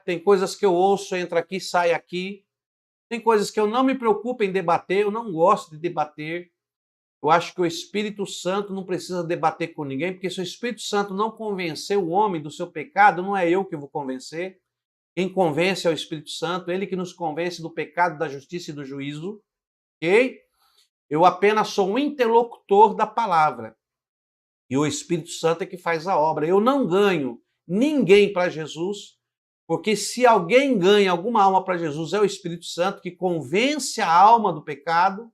tem coisas que eu ouço, entra aqui, sai aqui. Tem coisas que eu não me preocupo em debater, eu não gosto de debater. Eu acho que o Espírito Santo não precisa debater com ninguém, porque se o Espírito Santo não convencer o homem do seu pecado, não é eu que vou convencer. Quem convence é o Espírito Santo, ele que nos convence do pecado, da justiça e do juízo, ok? Eu apenas sou um interlocutor da palavra. E o Espírito Santo é que faz a obra. Eu não ganho ninguém para Jesus, porque se alguém ganha alguma alma para Jesus, é o Espírito Santo que convence a alma do pecado,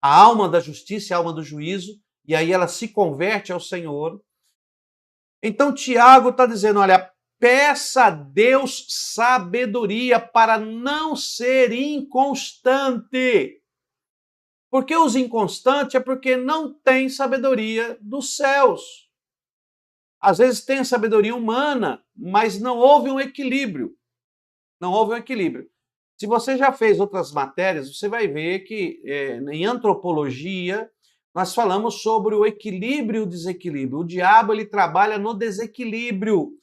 a alma da justiça e a alma do juízo, e aí ela se converte ao Senhor. Então Tiago está dizendo, olha, peça a Deus sabedoria para não ser inconstante. Porque os inconstantes é porque não tem sabedoria dos céus. Às vezes tem a sabedoria humana, mas não houve um equilíbrio. Não houve um equilíbrio. Se você já fez outras matérias, você vai ver que em antropologia nós falamos sobre o equilíbrio e o desequilíbrio. O diabo ele trabalha no desequilíbrio.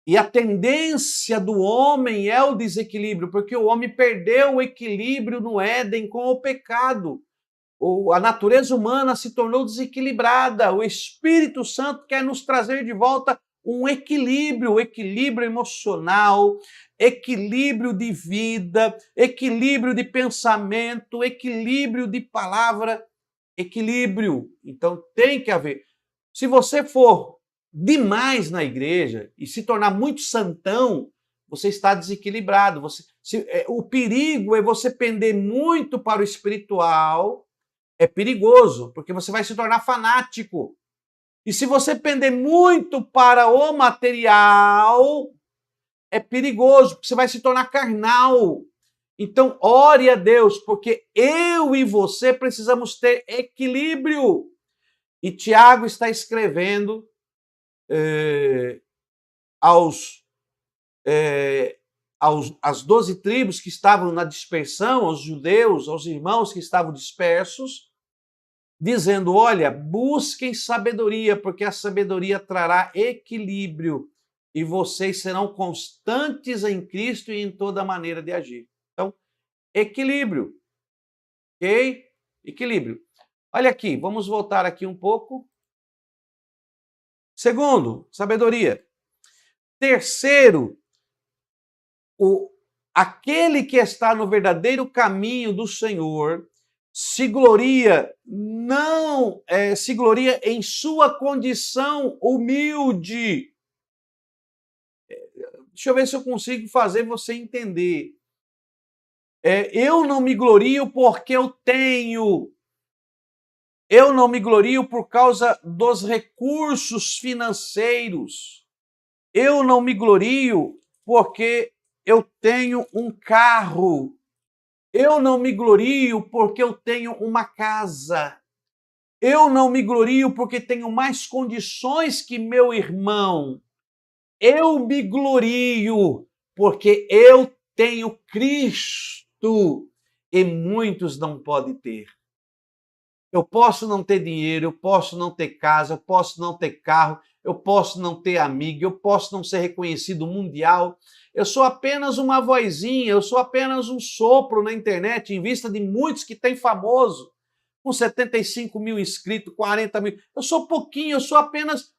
E a tendência do homem é o desequilíbrio, porque o homem perdeu o equilíbrio no Éden com o pecado. A natureza humana se tornou desequilibrada. O Espírito Santo quer nos trazer de volta um equilíbrio emocional, equilíbrio de vida, equilíbrio de pensamento, equilíbrio de palavra, equilíbrio. Então tem que haver. Se você for demais na igreja e se tornar muito santão, você está desequilibrado. O perigo é você pender muito para o espiritual. É perigoso, porque você vai se tornar fanático. E se você pender muito para o material, é perigoso, porque você vai se tornar carnal. Então, ore a Deus, porque eu e você precisamos ter equilíbrio. E Tiago está escrevendo às 12 tribos que estavam na dispersão, aos judeus, aos irmãos que estavam dispersos, dizendo, olha, busquem sabedoria, porque a sabedoria trará equilíbrio e vocês serão constantes em Cristo e em toda maneira de agir. Então, equilíbrio, ok? Equilíbrio. Olha aqui, vamos voltar aqui um pouco. Segundo, sabedoria. Terceiro, aquele que está no verdadeiro caminho do Senhor se gloria em sua condição humilde. Deixa eu ver se eu consigo fazer você entender. Eu não me glorio porque eu tenho. Eu não me glorio por causa dos recursos financeiros. Eu não me glorio porque eu tenho um carro. Eu não me glorio porque eu tenho uma casa. Eu não me glorio porque tenho mais condições que meu irmão. Eu me glorio porque eu tenho Cristo e muitos não podem ter. Eu posso não ter dinheiro, eu posso não ter casa, eu posso não ter carro, eu posso não ter amigo, eu posso não ser reconhecido mundial. Eu sou apenas uma vozinha, eu sou apenas um sopro na internet em vista de muitos que têm famoso, com 75 mil inscritos, 40 mil. Eu sou pouquinho, eu sou apenas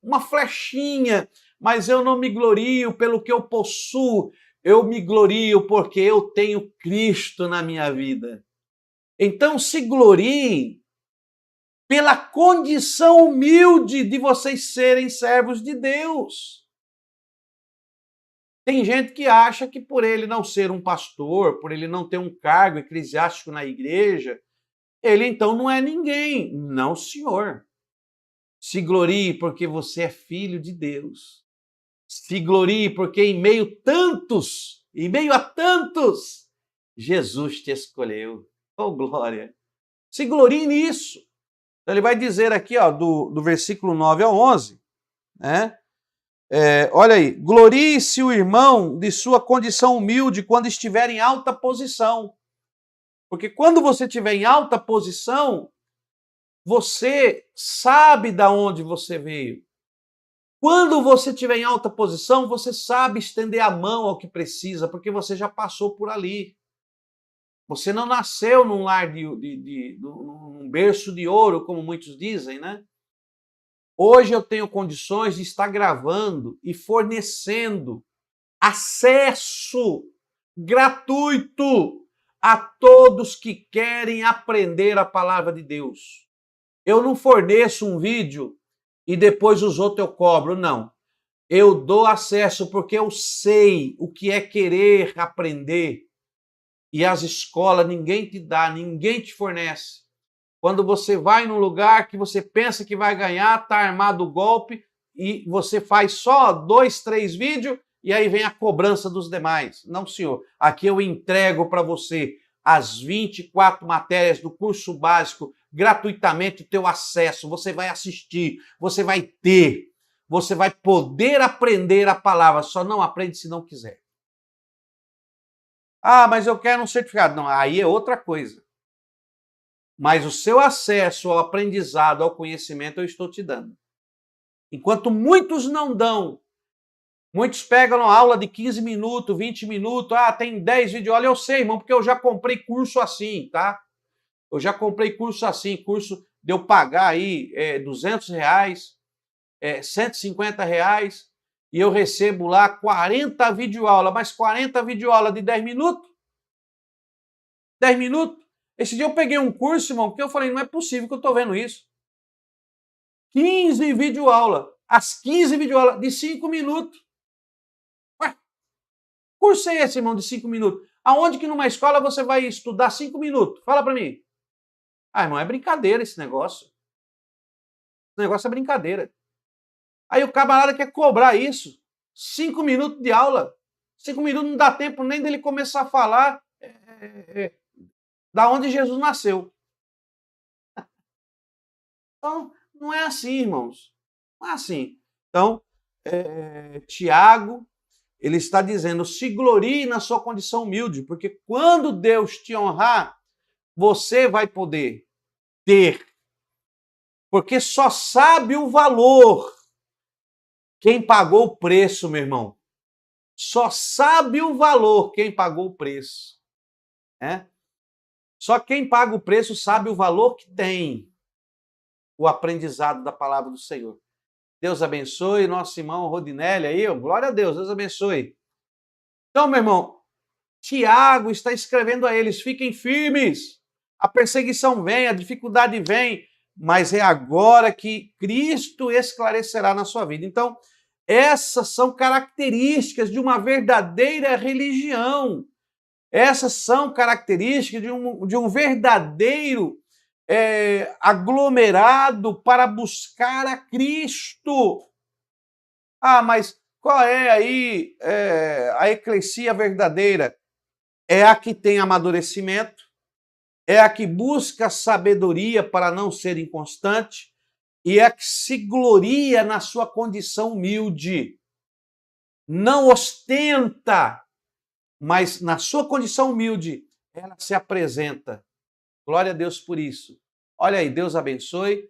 uma flechinha, mas eu não me glorio pelo que eu possuo, eu me glorio porque eu tenho Cristo na minha vida. Então se glorie pela condição humilde de vocês serem servos de Deus. Tem gente que acha que por ele não ser um pastor, por ele não ter um cargo eclesiástico na igreja, ele então não é ninguém. Não, senhor. Se glorie porque você é filho de Deus. Se glorie porque em meio a tantos, Jesus te escolheu. Oh, glória! Se glorie nisso. Então, ele vai dizer aqui, ó, do versículo 9 ao 11, né? Olha aí, glorie-se o irmão de sua condição humilde quando estiver em alta posição. Porque quando você estiver em alta posição, você sabe de onde você veio. Quando você estiver em alta posição, você sabe estender a mão ao que precisa, porque você já passou por ali. Você não nasceu num lar num berço de ouro, como muitos dizem, né? Hoje eu tenho condições de estar gravando e fornecendo acesso gratuito a todos que querem aprender a palavra de Deus. Eu não forneço um vídeo e depois os outros eu cobro, não. Eu dou acesso porque eu sei o que é querer aprender. E as escolas ninguém te dá, ninguém te fornece. Quando você vai num lugar que você pensa que vai ganhar, está armado o golpe e você faz só 2, 3 vídeos e aí vem a cobrança dos demais. Não, senhor. Aqui eu entrego para você as 24 matérias do curso básico gratuitamente, o teu acesso. Você vai assistir, você vai ter, você vai poder aprender a palavra. Só não aprende se não quiser. Ah, mas eu quero um certificado. Não, aí é outra coisa. Mas o seu acesso ao aprendizado, ao conhecimento, eu estou te dando. Enquanto muitos não dão, muitos pegam uma aula de 15 minutos, 20 minutos, tem 10 vídeos. Olha, eu sei, irmão, porque eu já comprei curso assim, tá? Eu já comprei curso assim, curso de eu pagar aí R$200, R$150, e eu recebo lá 40 videoaulas, mas 40 videoaulas de 10 minutos? 10 minutos? Esse dia eu peguei um curso, irmão, porque eu falei, não é possível que eu estou vendo isso. 15 videoaulas, as 15 videoaulas de 5 minutos. Ué, curso é esse, irmão, de 5 minutos? Aonde que numa escola você vai estudar 5 minutos? Fala para mim. Ah, irmão, é brincadeira esse negócio. Esse negócio é brincadeira. Aí o camarada quer cobrar isso. 5 minutos de aula. 5 minutos não dá tempo nem dele começar a falar da onde Jesus nasceu. Então, não é assim, irmãos. Não é assim. Então, Tiago, ele está dizendo, se glorie na sua condição humilde, porque quando Deus te honrar, você vai poder ter. Porque só sabe o valor quem pagou o preço, meu irmão. Só sabe o valor quem pagou o preço. Né? Só quem paga o preço sabe o valor que tem o aprendizado da palavra do Senhor. Deus abençoe nosso irmão Rodinelli aí, glória a Deus, Deus abençoe. Então, meu irmão, Tiago está escrevendo a eles, fiquem firmes, a perseguição vem, a dificuldade vem, mas é agora que Cristo esclarecerá na sua vida. Então, essas são características de uma verdadeira religião. Essas são características de um verdadeiro aglomerado para buscar a Cristo. Ah, mas qual é aí a eclesia verdadeira? É a que tem amadurecimento, é a que busca sabedoria para não ser inconstante e é a que se gloria na sua condição humilde. Não ostenta, mas na sua condição humilde, ela se apresenta. Glória a Deus por isso. Olha aí, Deus abençoe.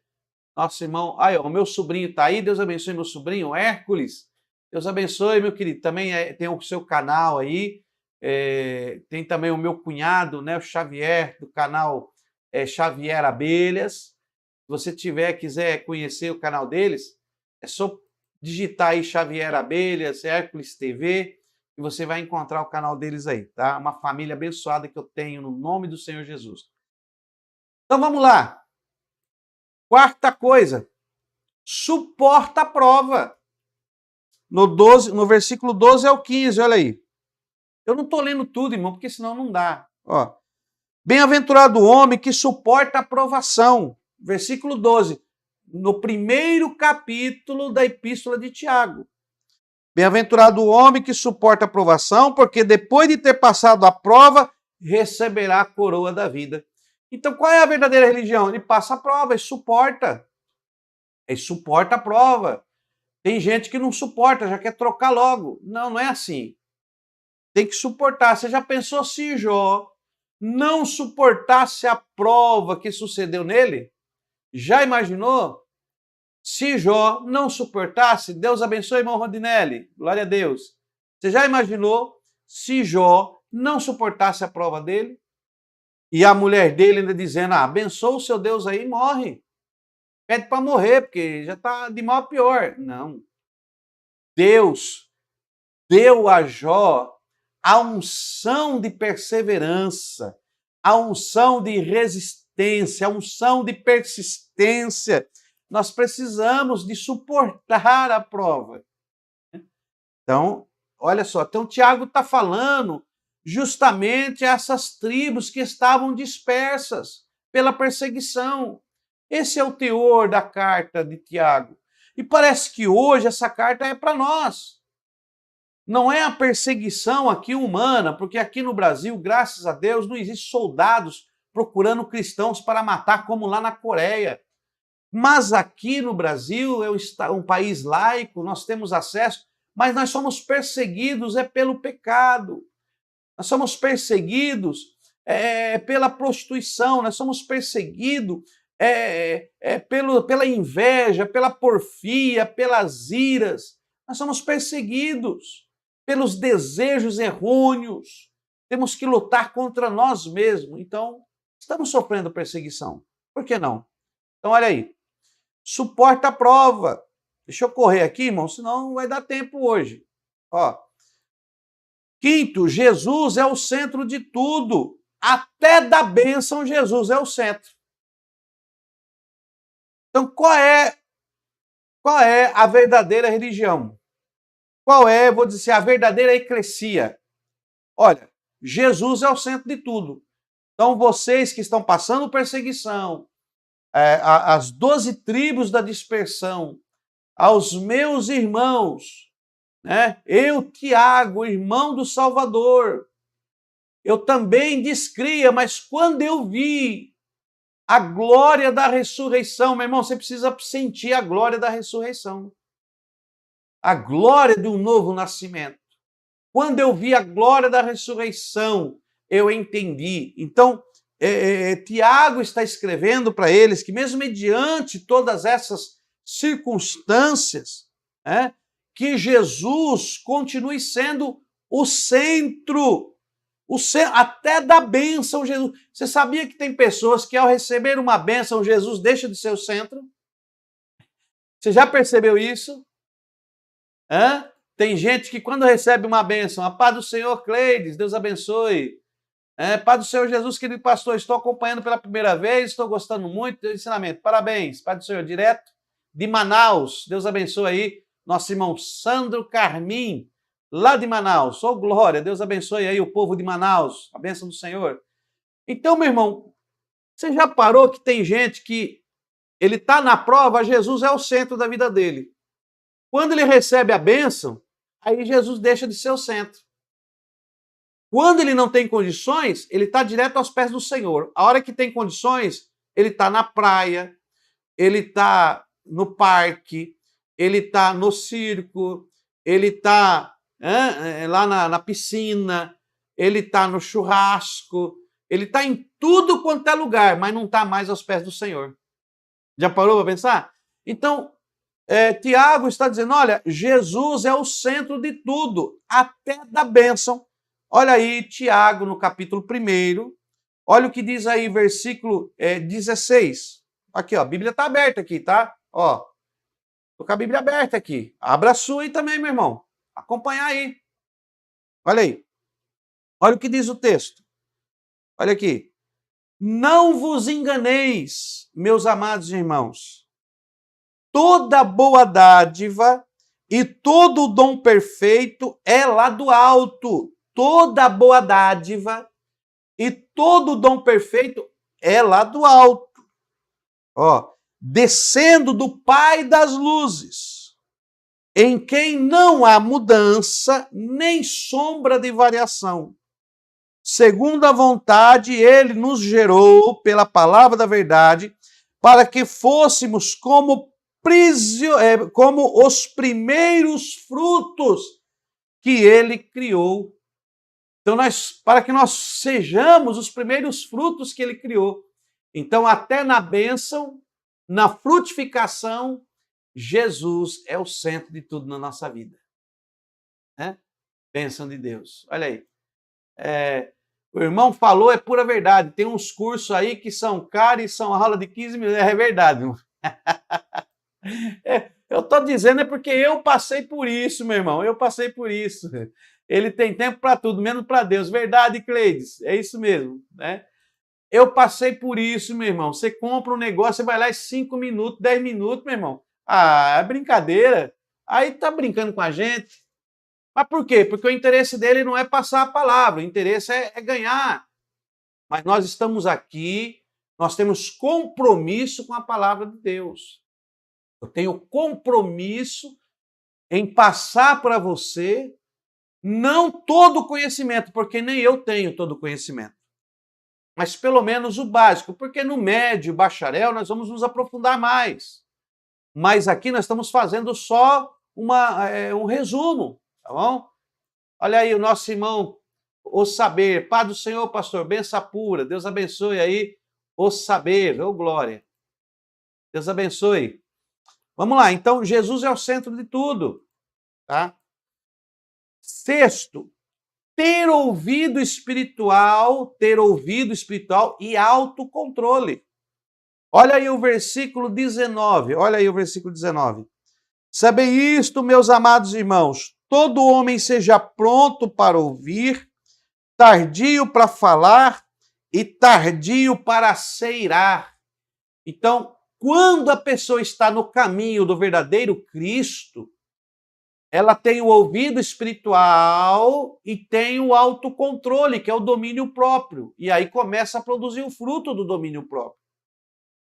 Nosso irmão, o meu sobrinho está aí, Deus abençoe meu sobrinho, Hércules. Deus abençoe, meu querido. Também tem o seu canal aí. Tem também o meu cunhado, né, o Xavier, do canal Xavier Abelhas. Se você quiser conhecer o canal deles, é só digitar aí Xavier Abelhas, Hércules TV, e você vai encontrar o canal deles aí, tá? Uma família abençoada que eu tenho no nome do Senhor Jesus. Então vamos lá. Quarta coisa, suporta a prova. No versículo 12 ao 15, olha aí. Eu não estou lendo tudo, irmão, porque senão não dá. Ó. Bem-aventurado o homem que suporta a provação. Versículo 12, no primeiro capítulo da Epístola de Tiago. Bem-aventurado o homem que suporta a provação, porque depois de ter passado a prova, receberá a coroa da vida. Então, qual é a verdadeira religião? Ele passa a prova, ele suporta. Ele suporta a prova. Tem gente que não suporta, já quer trocar logo. Não, não é assim. Tem que suportar. Você já pensou se Jó não suportasse a prova que sucedeu nele? Já imaginou? Se Jó não suportasse, Deus abençoe, irmão Rodinelli, glória a Deus. Você já imaginou se Jó não suportasse a prova dele? E a mulher dele ainda dizendo, abençoa o seu Deus aí e morre. Pede para morrer, porque já está de mal a pior. Não. Deus deu a Jó a unção de perseverança, a unção de resistência, a unção de persistência. Nós precisamos de suportar a prova. Então, olha só, então Tiago está falando justamente essas tribos que estavam dispersas pela perseguição. Esse é o teor da carta de Tiago. E parece que hoje essa carta é para nós. Não é a perseguição aqui humana, porque aqui no Brasil, graças a Deus, não existem soldados procurando cristãos para matar como lá na Coreia. Mas aqui no Brasil é um país laico, nós temos acesso, mas nós somos perseguidos pelo pecado. Nós somos perseguidos pela prostituição, nós somos perseguidos pela inveja, pela porfia, pelas iras. Nós somos perseguidos pelos desejos errôneos. Temos que lutar contra nós mesmos. Então, estamos sofrendo perseguição. Por que não? Então, olha aí. Suporta a prova. Deixa eu correr aqui, irmão, senão não vai dar tempo hoje. Ó. Quinto, Jesus é o centro de tudo. Até da bênção, Jesus é o centro. Então, qual é a verdadeira religião? Qual é, vou dizer, a verdadeira eclesia? Olha, Jesus é o centro de tudo. Então, vocês que estão passando perseguição, as 12 tribos da dispersão, aos meus irmãos, né? Eu, Tiago, irmão do Salvador, eu também descria, mas quando eu vi a glória da ressurreição, meu irmão, você precisa sentir a glória da ressurreição. A glória de um novo nascimento. Quando eu vi a glória da ressurreição, eu entendi. Então, Tiago está escrevendo para eles que mesmo mediante todas essas circunstâncias, que Jesus continue sendo o centro, até da bênção Jesus. Você sabia que tem pessoas que ao receber uma bênção, Jesus deixa de ser o centro? Você já percebeu isso? Tem gente que quando recebe uma bênção, a paz do Senhor Cleides, Deus abençoe. Paz do Senhor Jesus, querido pastor, estou acompanhando pela primeira vez, estou gostando muito do ensinamento. Parabéns, paz do Senhor, direto de Manaus. Deus abençoe aí, nosso irmão Sandro Carmim, lá de Manaus. Ô glória, Deus abençoe aí o povo de Manaus, a bênção do Senhor. Então, meu irmão, você já parou que tem gente que ele está na prova, Jesus é o centro da vida dele. Quando ele recebe a bênção, aí Jesus deixa de ser o centro. Quando ele não tem condições, ele está direto aos pés do Senhor. A hora que tem condições, ele está na praia, ele está no parque, ele está no circo, ele está lá na piscina, ele está no churrasco, ele está em tudo quanto é lugar, mas não está mais aos pés do Senhor. Já parou para pensar? Então, Tiago está dizendo, olha, Jesus é o centro de tudo, até da bênção. Olha aí, Tiago, no capítulo 1, olha o que diz aí, versículo 16. Aqui, ó, a Bíblia está aberta aqui, tá? Ó, tô com a Bíblia aberta aqui. Abra a sua aí também, meu irmão. Acompanhar aí. Olha aí. Olha o que diz o texto. Olha aqui. Não vos enganeis, meus amados irmãos. Toda boa dádiva e todo dom perfeito é lá do alto. Toda boa dádiva e todo dom perfeito é lá do alto. Ó, descendo do Pai das luzes, em quem não há mudança nem sombra de variação. segundo a vontade, ele nos gerou pela palavra da verdade, para que fôssemos como os primeiros frutos que ele criou. Então, para que nós sejamos os primeiros frutos que ele criou. Então, até na bênção, na frutificação, Jesus é o centro de tudo na nossa vida. Né? Bênção de Deus. Olha aí. O irmão falou, é pura verdade. Tem uns cursos aí que são caros e são aula de 15 minutos. É verdade. Eu estou dizendo é porque eu passei por isso, meu irmão. Eu passei por isso. Ele tem tempo para tudo, menos para Deus. Verdade, Cleides. É isso mesmo. Né? Eu passei por isso, meu irmão. Você compra um negócio, você vai lá em 5 minutos, 10 minutos, meu irmão. Ah, é brincadeira. Aí tá brincando com a gente. Mas por quê? Porque o interesse dele não é passar a palavra, o interesse é ganhar. Mas nós estamos aqui, nós temos compromisso com a palavra de Deus. Eu tenho compromisso em passar para você não todo o conhecimento, porque nem eu tenho todo o conhecimento. Mas pelo menos o básico, porque no médio, bacharel, nós vamos nos aprofundar mais. Mas aqui nós estamos fazendo só um resumo, tá bom? Olha aí o nosso irmão, o saber. Paz do Senhor, pastor, benção pura. Deus abençoe aí o saber, ô glória. Deus abençoe. Vamos lá, então Jesus é o centro de tudo, tá? Sexto, ter ouvido espiritual e autocontrole. Olha aí o versículo 19, Sabei isto, meus amados irmãos, todo homem seja pronto para ouvir, tardio para falar e tardio para se irar. Então, quando a pessoa está no caminho do verdadeiro Cristo, ela tem o ouvido espiritual e tem o autocontrole, que é o domínio próprio. E aí começa a produzir o fruto do domínio próprio.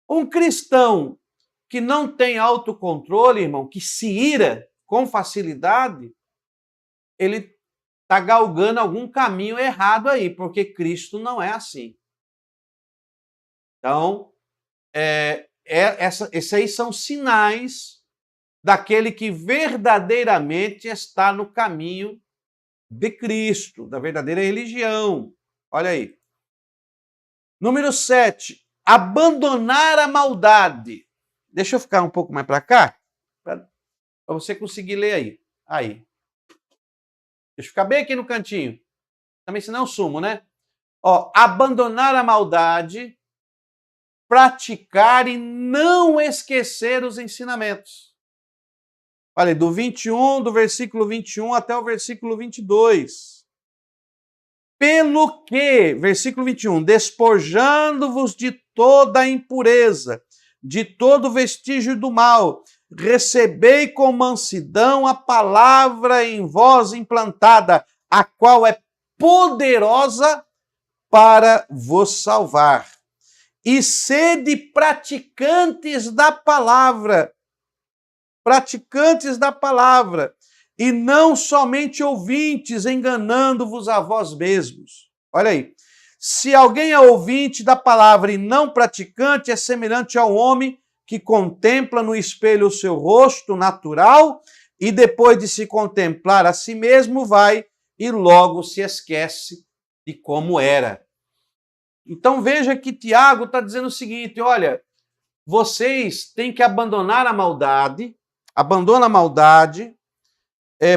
Um cristão que não tem autocontrole, irmão, que se ira com facilidade, ele está galgando algum caminho errado aí, porque Cristo não é assim. Então, esses aí são sinais daquele que verdadeiramente está no caminho de Cristo, da verdadeira religião. Olha aí. Número 7, abandonar a maldade. Deixa eu ficar um pouco mais para cá, para você conseguir ler aí. Aí. Deixa eu ficar bem aqui no cantinho. Também senão eu sumo, né? Ó, abandonar a maldade, praticar e não esquecer os ensinamentos. Olha, do versículo 21 até o versículo 22. Pelo que, versículo 21, despojando-vos de toda a impureza, de todo vestígio do mal, recebei com mansidão a palavra em vós implantada, a qual é poderosa para vos salvar. E sede praticantes da palavra, e não somente ouvintes, enganando-vos a vós mesmos. Olha aí. Se alguém é ouvinte da palavra e não praticante, é semelhante ao homem que contempla no espelho o seu rosto natural e depois de se contemplar a si mesmo vai e logo se esquece de como era. Então veja que Tiago está dizendo o seguinte, olha, vocês têm que abandonar a maldade,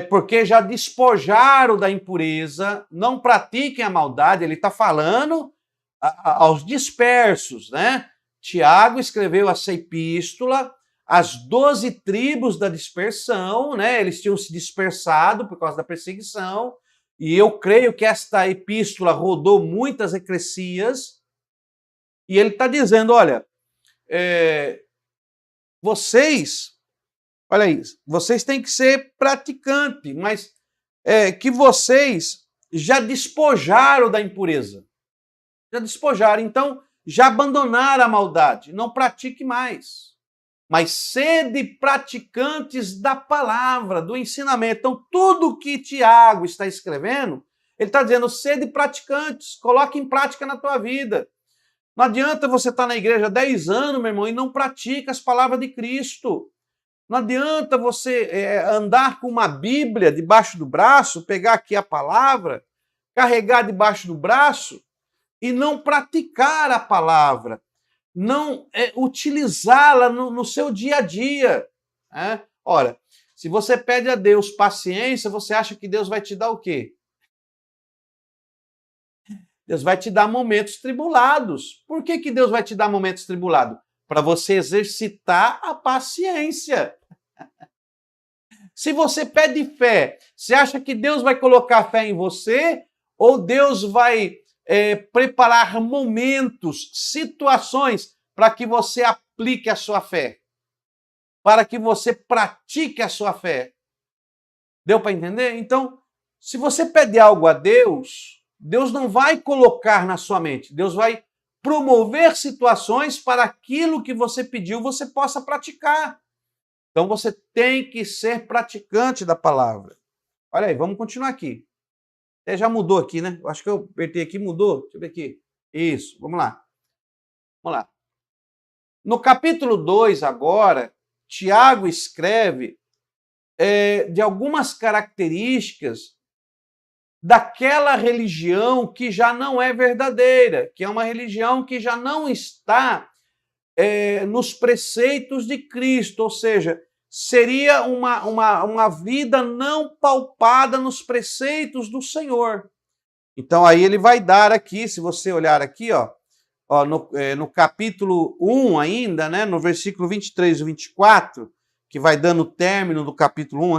porque já despojaram da impureza, não pratiquem a maldade. Ele está falando aos dispersos, né? Tiago escreveu essa epístola às 12 tribos da dispersão, né? Eles tinham se dispersado por causa da perseguição, e eu creio que esta epístola rodou muitas eclesias, e ele está dizendo, olha, vocês têm que ser praticantes, mas que vocês já despojaram da impureza. Já despojaram, então já abandonaram a maldade. Não pratique mais. Mas sede praticantes da palavra, do ensinamento. Então tudo que Tiago está escrevendo Ele está dizendo, sede praticantes, coloque em prática na tua vida. Não adianta você estar na igreja há 10 anos, meu irmão, e não pratica as palavras de Cristo. Não adianta você andar com uma Bíblia debaixo do braço, pegar aqui a palavra, carregar debaixo do braço e não praticar a palavra, não utilizá-la no seu dia a dia. Ora, se você pede a Deus paciência, você acha que Deus vai te dar o quê? Deus vai te dar momentos tribulados. Por que Deus vai te dar momentos tribulados? Para você exercitar a paciência. Se você pede fé, você acha que Deus vai colocar fé em você? Ou Deus vai preparar momentos, situações para que você aplique a sua fé? Para que você pratique a sua fé? Deu para entender? Então, se você pede algo a Deus, Deus não vai colocar na sua mente. Deus vai promover situações para aquilo que você pediu, você possa praticar. Então você tem que ser praticante da palavra. Olha aí, vamos continuar aqui. Já mudou aqui, né? Eu acho que eu apertei aqui, mudou. Deixa eu ver aqui. Isso, vamos lá. Vamos lá. No capítulo 2 agora, Tiago escreve de algumas características daquela religião que já não é verdadeira, que é uma religião que já não está nos preceitos de Cristo, ou seja, seria uma vida não pautada nos preceitos do Senhor. Então aí ele vai dar aqui, se você olhar aqui, no capítulo 1 ainda, né, no versículo 23 e 24, que vai dando término do capítulo 1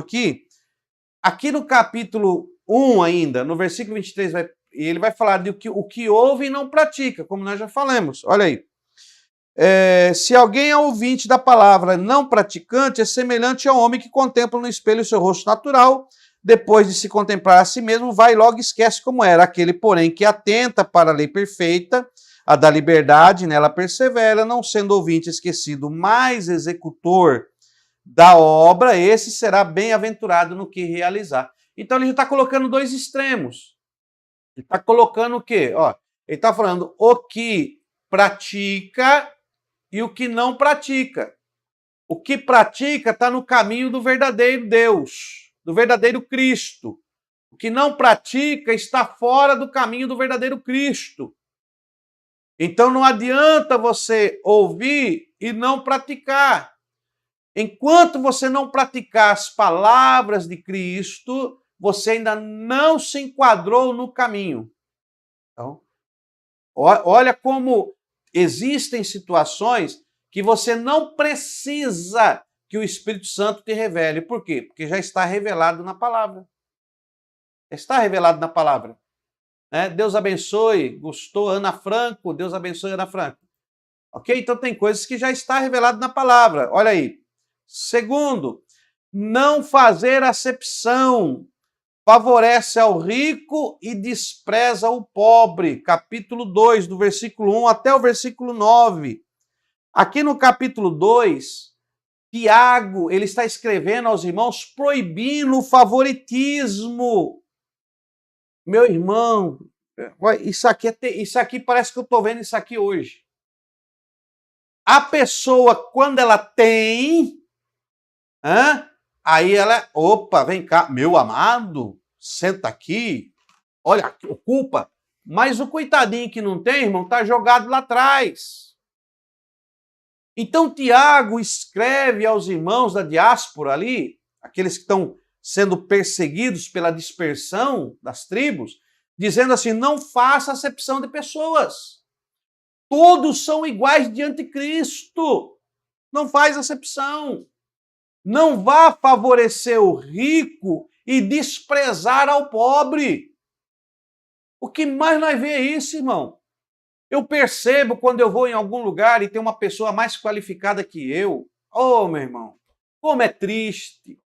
aqui no capítulo 1 ainda, no versículo 23, ele vai falar de o que ouve e não pratica, como nós já falamos. Olha aí. Se alguém é ouvinte da palavra não praticante, é semelhante ao homem que contempla no espelho o seu rosto natural, depois de se contemplar a si mesmo, vai e logo esquece como era. Aquele, porém, que atenta para a lei perfeita, a da liberdade, nela persevera, não sendo ouvinte esquecido, mas executor da obra, esse será bem-aventurado no que realizar. Então ele já está colocando dois extremos. Ele está colocando o quê? Ele está falando o que pratica e o que não pratica. O que pratica está no caminho do verdadeiro Deus, do verdadeiro Cristo. O que não pratica está fora do caminho do verdadeiro Cristo. Então não adianta você ouvir e não praticar. Enquanto você não praticar as palavras de Cristo, você ainda não se enquadrou no caminho. Então, olha como existem situações que você não precisa que o Espírito Santo te revele. Por quê? Porque já está revelado na palavra. Está revelado na palavra. Deus abençoe, gostou Ana Franco, Deus abençoe Ana Franco. Ok? Então tem coisas que já está revelado na palavra. Olha aí. Segundo, não fazer acepção. Favorece ao rico e despreza o pobre. Capítulo 2, do versículo 1 até o versículo 9. Aqui no capítulo 2, Tiago, ele está escrevendo aos irmãos proibindo o favoritismo. Meu irmão, isso aqui parece que eu estou vendo isso aqui hoje. A pessoa, quando ela tem, aí ela, opa, vem cá, meu amado, senta aqui, olha, ocupa. Mas o coitadinho que não tem, irmão, está jogado lá atrás. Então Tiago escreve aos irmãos da diáspora ali, aqueles que estão sendo perseguidos pela dispersão das tribos, dizendo assim, não faça acepção de pessoas. Todos são iguais diante de Cristo. Não faz acepção. Não vá favorecer o rico e desprezar ao pobre. O que mais nós vê é isso, irmão. Eu percebo quando eu vou em algum lugar e tem uma pessoa mais qualificada que eu. Oh, meu irmão, como é triste.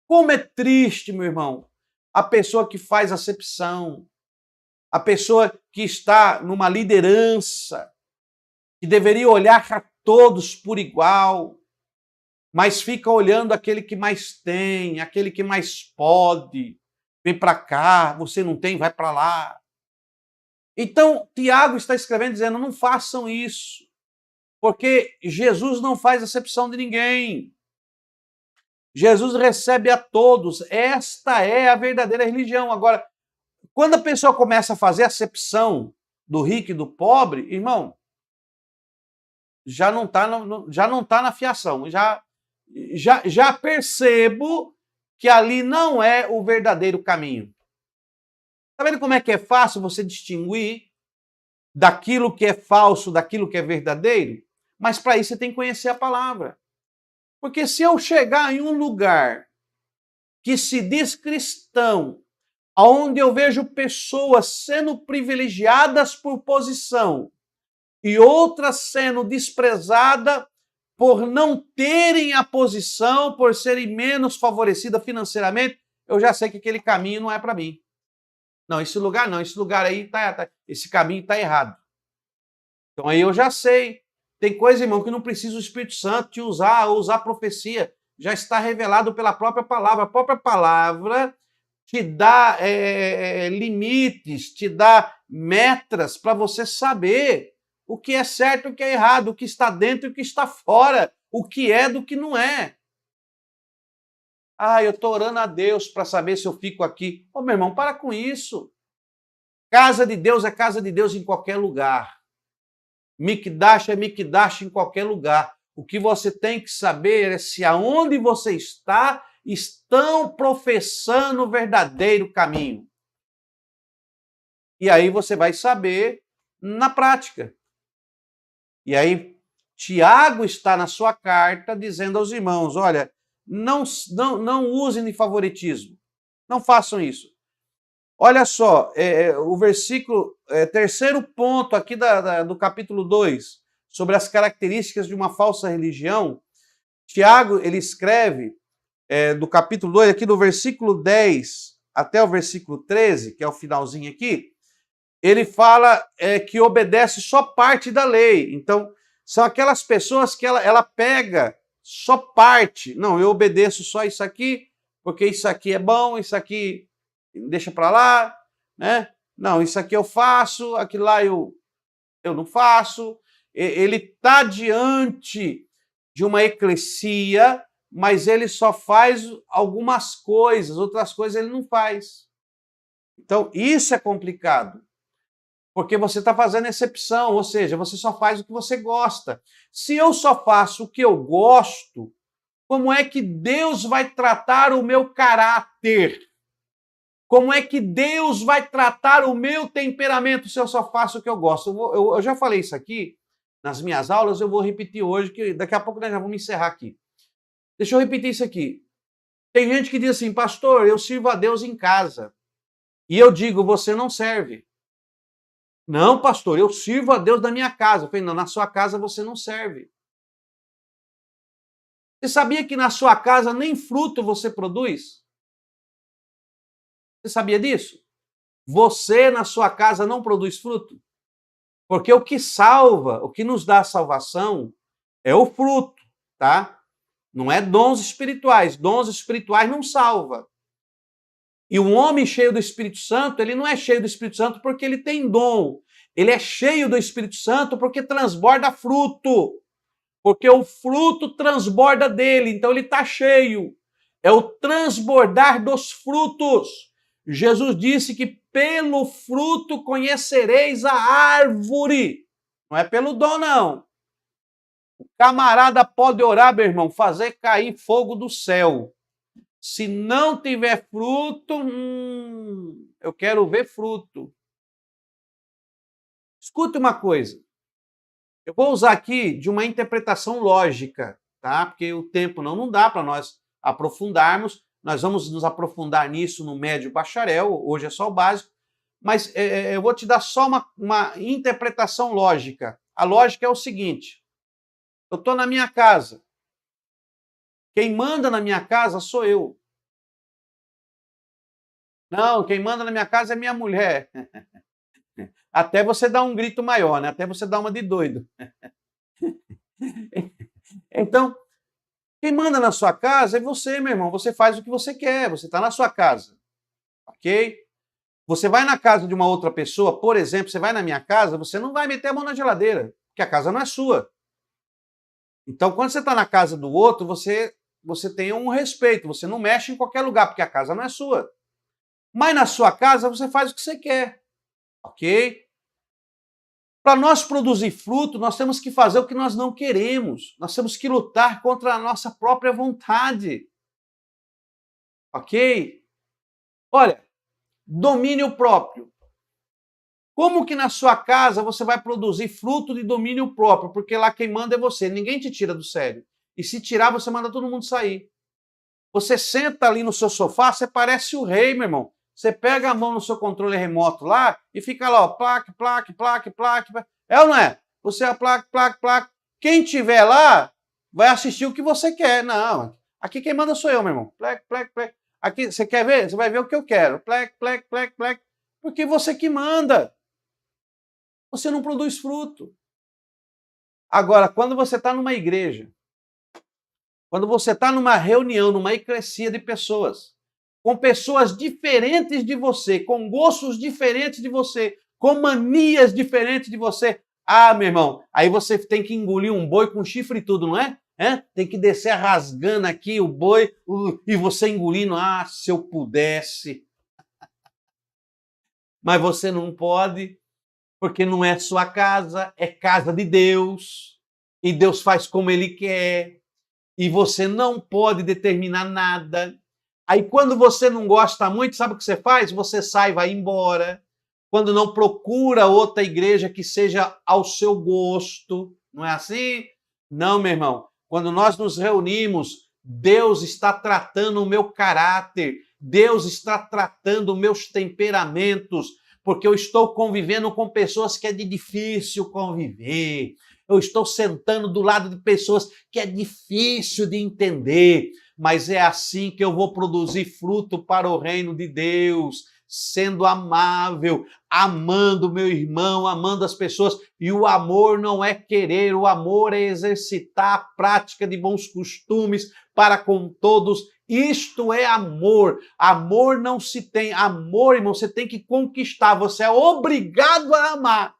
Como é triste, meu irmão, a pessoa que faz acepção, a pessoa que está numa liderança, que deveria olhar a todos por igual, mas fica olhando aquele que mais tem, aquele que mais pode. vem para cá, você não tem, vai para lá. Então, Tiago está escrevendo dizendo, não façam isso, porque Jesus não faz acepção de ninguém. Jesus recebe a todos. Esta é a verdadeira religião. Agora, quando a pessoa começa a fazer acepção do rico e do pobre, irmão, já não está na fiação. Já percebo que ali não é o verdadeiro caminho. Está vendo como é que é fácil você distinguir daquilo que é falso, daquilo que é verdadeiro? Mas para isso você tem que conhecer a palavra. Porque se eu chegar em um lugar que se diz cristão, onde eu vejo pessoas sendo privilegiadas por posição e outras sendo desprezadas por não terem a posição, por serem menos favorecidas financeiramente, eu já sei que aquele caminho não é para mim. Não, esse lugar não, esse lugar aí, esse caminho está errado. Então aí eu já sei. Tem coisa, irmão, que não precisa o Espírito Santo te usar, ou usar profecia. Já está revelado pela própria palavra. A própria palavra te dá limites, te dá metras para você saber o que é certo e o que é errado, o que está dentro e o que está fora, o que é do que não é. Ah, eu estou orando a Deus para saber se eu fico aqui. Ô, meu irmão, para com isso. Casa de Deus é casa de Deus em qualquer lugar. Mikdash é Mikdash em qualquer lugar. O que você tem que saber é se aonde você está, estão professando o verdadeiro caminho. E aí você vai saber na prática. E aí Tiago está na sua carta dizendo aos irmãos, olha, não usem de favoritismo. Não façam isso. Olha só, o versículo, terceiro ponto aqui do capítulo 2, sobre as características de uma falsa religião. Tiago, ele escreve, do capítulo 2, aqui do versículo 10 até o versículo 13, que é o finalzinho aqui, ele fala que obedece só parte da lei. Então, são aquelas pessoas que ela pega só parte. Não, eu obedeço só isso aqui, porque isso aqui é bom, isso aqui deixa para lá, né? Não, isso aqui eu faço, aquilo lá eu não faço. Ele está diante de uma eclesia, mas ele só faz algumas coisas, outras coisas ele não faz. Então, isso é complicado, porque você está fazendo exceção, ou seja, você só faz o que você gosta. Se eu só faço o que eu gosto, como é que Deus vai tratar o meu caráter? Como é que Deus vai tratar o meu temperamento se eu só faço o que eu gosto? Eu já falei isso aqui nas minhas aulas, eu vou repetir hoje, que daqui a pouco nós já vamos encerrar aqui. Deixa eu repetir isso aqui. Tem gente que diz assim, pastor, eu sirvo a Deus em casa. E eu digo, você não serve. Não, pastor, eu sirvo a Deus na minha casa. Eu falei, não, na sua casa você não serve. Você sabia que na sua casa nem fruto você produz? Você sabia disso? Você na sua casa não produz fruto? Porque o que salva, o que nos dá a salvação é o fruto, tá? Não é dons espirituais. Dons espirituais não salva. E um homem cheio do Espírito Santo, ele não é cheio do Espírito Santo porque ele tem dom. Ele é cheio do Espírito Santo porque transborda fruto. Porque o fruto transborda dele, então ele está cheio. É o transbordar dos frutos. Jesus disse que pelo fruto conhecereis a árvore. Não é pelo dom, não. O camarada pode orar, meu irmão, fazer cair fogo do céu. Se não tiver fruto, eu quero ver fruto. Escute uma coisa. Eu vou usar aqui de uma interpretação lógica, tá? Porque o tempo não dá para nós aprofundarmos. Nós vamos nos aprofundar nisso no médio bacharel, hoje é só o básico. Mas eu vou te dar só uma interpretação lógica. A lógica é o seguinte. Eu estou na minha casa. Quem manda na minha casa sou eu. Não, quem manda na minha casa é minha mulher. Até você dar um grito maior, né? Até você dar uma de doido. Então, quem manda na sua casa é você, meu irmão. Você faz o que você quer, você está na sua casa. ok? Você vai na casa de uma outra pessoa, por exemplo, você vai na minha casa, você não vai meter a mão na geladeira, porque a casa não é sua. Então, quando você está na casa do outro, você tem um respeito, você não mexe em qualquer lugar, porque a casa não é sua. Mas na sua casa, você faz o que você quer, ok? Para nós produzir fruto, nós temos que fazer o que nós não queremos. Nós temos que lutar contra a nossa própria vontade, ok? Olha, domínio próprio. Como que na sua casa você vai produzir fruto de domínio próprio? Porque lá quem manda é você, ninguém te tira do sério. E se tirar, você manda todo mundo sair. Você senta ali no seu sofá, você parece o rei, meu irmão. Você pega a mão no seu controle remoto lá e fica lá, ó, plaque, plaque, plaque, plaque. É ou não é? Você é plaque, plaque, plaque. Quem tiver lá vai assistir o que você quer. Não, aqui quem manda sou eu, meu irmão. Plaque, plaque, plaque. Aqui, você quer ver? Você vai ver o que eu quero. Plaque, plaque, plaque, plaque. Porque você que manda. Você não produz fruto. Agora, quando você está numa igreja, quando você está numa reunião, numa eclesia de pessoas, com pessoas diferentes de você, com gostos diferentes de você, com manias diferentes de você, ah, meu irmão, aí você tem que engolir um boi com chifre e tudo, não é? Tem que descer rasgando aqui o boi e você engolindo, ah, se eu pudesse. Mas você não pode, porque não é sua casa, é casa de Deus, e Deus faz como Ele quer, e você não pode determinar nada. Aí quando você não gosta muito, sabe o que você faz? Você sai, vai embora. Quando não, procura outra igreja que seja ao seu gosto. Não é assim? Não, meu irmão. Quando nós nos reunimos, Deus está tratando o meu caráter, Deus está tratando meus temperamentos, porque eu estou convivendo com pessoas que é de difícil conviver. Eu estou sentando do lado de pessoas que é difícil de entender, mas é assim que eu vou produzir fruto para o reino de Deus, sendo amável, amando meu irmão, amando as pessoas. E o amor não é querer, o amor é exercitar a prática de bons costumes para com todos. Isto é amor. Amor não se tem. Amor, irmão, você tem que conquistar. Você é obrigado a amar.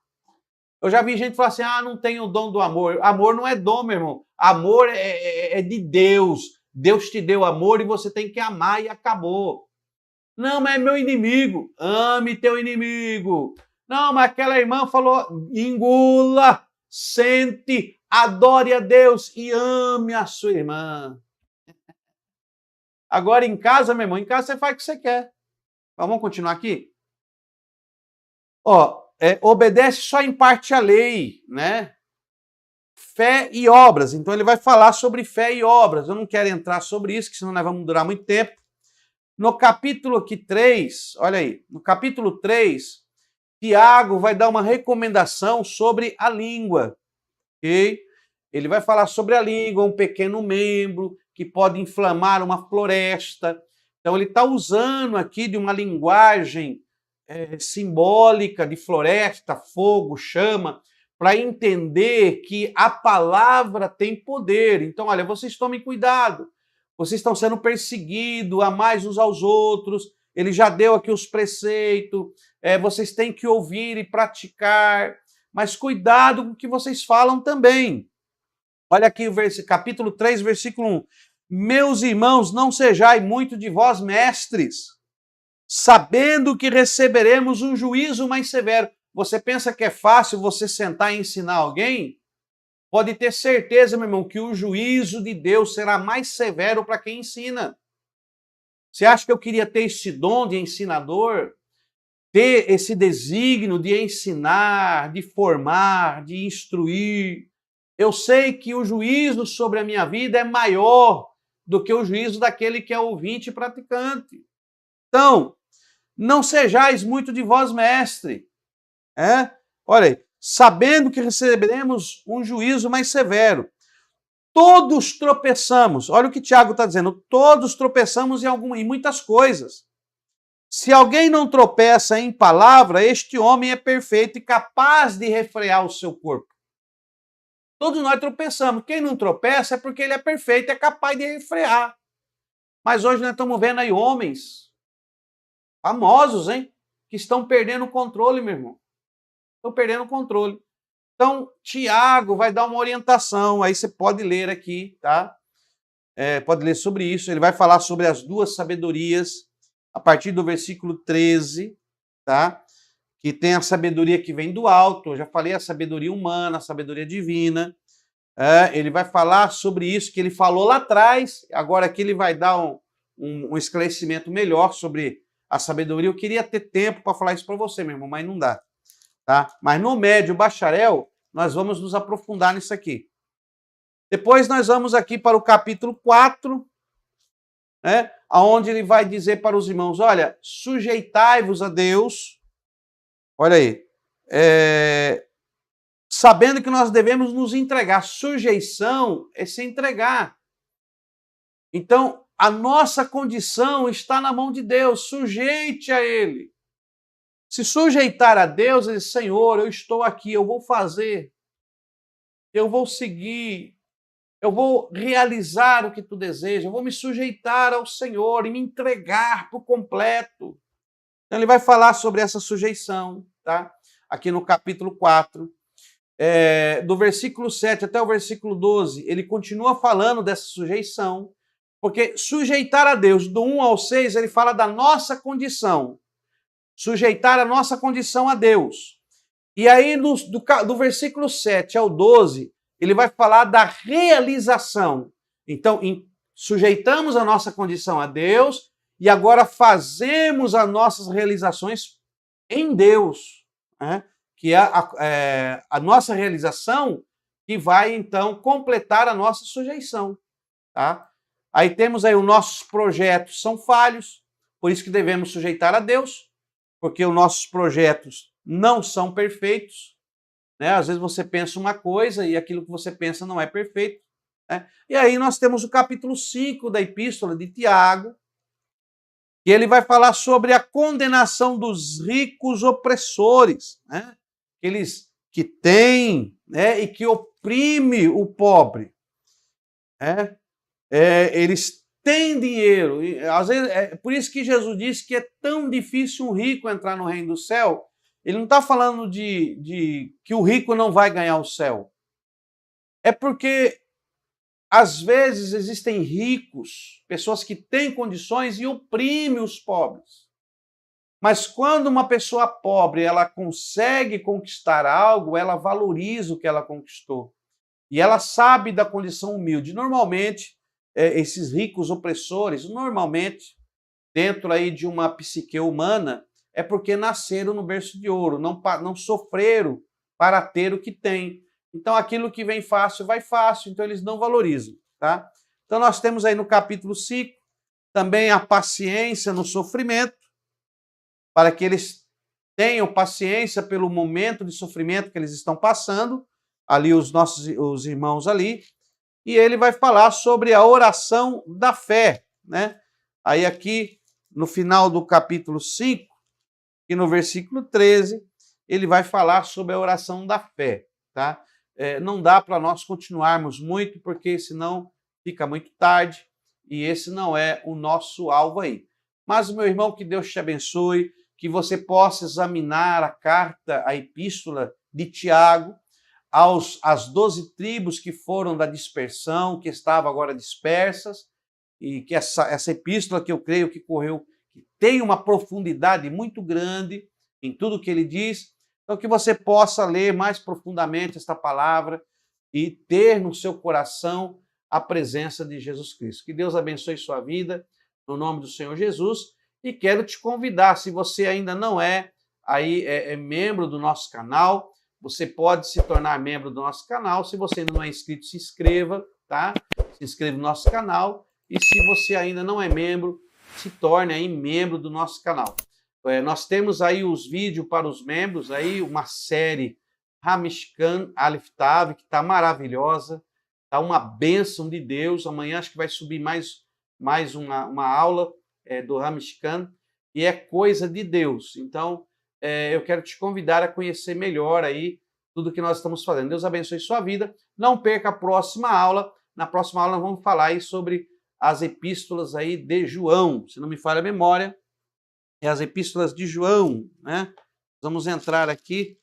Eu já vi gente falar assim, ah, não tenho o dom do amor. Amor não é dom, meu irmão. Amor é de Deus. Deus te deu amor e você tem que amar e acabou. Não, mas é meu inimigo. Ame teu inimigo. Não, mas aquela irmã falou, engula, sente, adore a Deus e ame a sua irmã. Agora em casa, meu irmão, em casa você faz o que você quer. Mas vamos continuar aqui? Ó, obedece só em parte à lei, né? Fé e obras. Então ele vai falar sobre fé e obras. Eu não quero entrar sobre isso, que senão nós vamos durar muito tempo. No capítulo aqui 3, olha aí, no capítulo 3, Tiago vai dar uma recomendação sobre a língua, ok? Ele vai falar sobre a língua, um pequeno membro que pode inflamar uma floresta. Então ele está usando aqui de uma linguagem simbólica de floresta, fogo, chama, para entender que a palavra tem poder. Então, olha, vocês tomem cuidado. Vocês estão sendo perseguidos, amais uns aos outros. Ele já deu aqui os preceitos. Vocês têm que ouvir e praticar. Mas cuidado com o que vocês falam também. Olha aqui o capítulo 3, versículo 1. Meus irmãos, não sejais muito de vós mestres, sabendo que receberemos um juízo mais severo. Você pensa que é fácil você sentar e ensinar alguém? Pode ter certeza, meu irmão, que o juízo de Deus será mais severo para quem ensina. Você acha que eu queria ter esse dom de ensinador? Ter esse desígnio de ensinar, de formar, de instruir? Eu sei que o juízo sobre a minha vida é maior do que o juízo daquele que é ouvinte e praticante. Então, não sejais muito de vós, mestre. Olha aí, sabendo que receberemos um juízo mais severo. Todos tropeçamos. Olha o que Tiago está dizendo. Todos tropeçamos em muitas coisas. Se alguém não tropeça em palavra, este homem é perfeito e capaz de refrear o seu corpo. Todos nós tropeçamos. Quem não tropeça é porque ele é perfeito, é capaz de refrear. Mas hoje nós estamos vendo aí homens famosos, hein? Que estão perdendo o controle, meu irmão. Estão perdendo o controle. Então, Tiago vai dar uma orientação, aí você pode ler aqui, tá? Pode ler sobre isso. Ele vai falar sobre as duas sabedorias, a partir do versículo 13, tá? Que tem a sabedoria que vem do alto, eu já falei a sabedoria humana, a sabedoria divina. Ele vai falar sobre isso que ele falou lá atrás, agora aqui ele vai dar um esclarecimento melhor sobre a sabedoria. Eu queria ter tempo para falar isso para você, meu irmão, mas não dá. Tá? Mas no médio bacharel, nós vamos nos aprofundar nisso aqui. Depois nós vamos aqui para o capítulo 4, né, onde ele vai dizer para os irmãos, olha, sujeitai-vos a Deus, olha aí, sabendo que nós devemos nos entregar. Sujeição é se entregar. Então, a nossa condição está na mão de Deus, sujeite a Ele. Se sujeitar a Deus, ele diz, Senhor, eu estou aqui, eu vou fazer, eu vou seguir, eu vou realizar o que tu desejas, eu vou me sujeitar ao Senhor e me entregar por completo. Então ele vai falar sobre essa sujeição, tá? Aqui no capítulo 4, do versículo 7 até o versículo 12, ele continua falando dessa sujeição, porque sujeitar a Deus, do 1 ao 6, ele fala da nossa condição, sujeitar a nossa condição a Deus. E aí, do versículo 7 ao 12, ele vai falar da realização. Então, sujeitamos a nossa condição a Deus e agora fazemos as nossas realizações em Deus, né? Que é a nossa realização que vai, então, completar a nossa sujeição. Tá? Aí temos aí os nossos projetos são falhos, por isso que devemos sujeitar a Deus, porque os nossos projetos não são perfeitos, né? Às vezes você pensa uma coisa e aquilo que você pensa não é perfeito, né? E aí nós temos o capítulo 5 da Epístola de Tiago, e ele vai falar sobre a condenação dos ricos opressores, né? Aqueles que têm, né, e que oprime o pobre. Né? Eles têm dinheiro. E, às vezes, por isso que Jesus disse que é tão difícil um rico entrar no reino do céu. Ele não está falando de que o rico não vai ganhar o céu. É porque, às vezes, existem ricos, pessoas que têm condições e oprimem os pobres. Mas quando uma pessoa pobre ela consegue conquistar algo, ela valoriza o que ela conquistou. E ela sabe da condição humilde. Normalmente, esses ricos opressores, normalmente, dentro aí de uma psique humana, é porque nasceram no berço de ouro, não sofreram para ter o que têm. Então, aquilo que vem fácil, vai fácil, então eles não valorizam. Tá? Então, nós temos aí no capítulo 5, também a paciência no sofrimento, para que eles tenham paciência pelo momento de sofrimento que eles estão passando, ali os irmãos ali, e ele vai falar sobre a oração da fé, né? Aí aqui, no final do capítulo 5, e no versículo 13, ele vai falar sobre a oração da fé, tá? Não dá para nós continuarmos muito, porque senão fica muito tarde, e esse não é o nosso alvo aí. Mas, meu irmão, que Deus te abençoe, que você possa examinar a carta, a epístola de Tiago, às 12 tribos que foram da dispersão, que estavam agora dispersas, e que essa epístola que eu creio que correu, que tem uma profundidade muito grande em tudo que ele diz, então que você possa ler mais profundamente esta palavra e ter no seu coração a presença de Jesus Cristo. Que Deus abençoe sua vida, no nome do Senhor Jesus, e quero te convidar, se você ainda não é membro do nosso canal, você pode se tornar membro do nosso canal. Se você ainda não é inscrito, se inscreva, tá? Se inscreva no nosso canal. E se você ainda não é membro, se torne aí membro do nosso canal. Nós temos aí os vídeos para os membros, aí uma série Ramishkan Aleph Tav, que está maravilhosa, está uma bênção de Deus. Amanhã acho que vai subir mais uma aula do Ramishkan, e é coisa de Deus. Então, eu quero te convidar a conhecer melhor aí tudo que nós estamos fazendo. Deus abençoe sua vida. Não perca a próxima aula. Na próxima aula nós vamos falar aí sobre as epístolas aí de João, se não me falha a memória. é as epístolas de João, né? Vamos entrar aqui,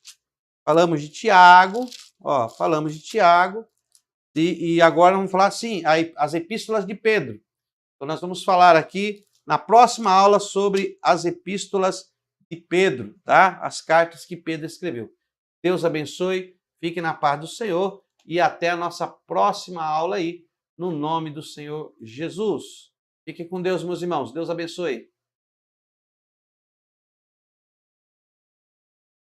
falamos de Tiago, ó, falamos de Tiago, e agora vamos falar, sim, as epístolas de Pedro. Então nós vamos falar aqui na próxima aula sobre as epístolas de Pedro, tá? As cartas que Pedro escreveu. Deus abençoe, fique na paz do Senhor e até a nossa próxima aula aí, no nome do Senhor Jesus. Fique com Deus, meus irmãos. Deus abençoe.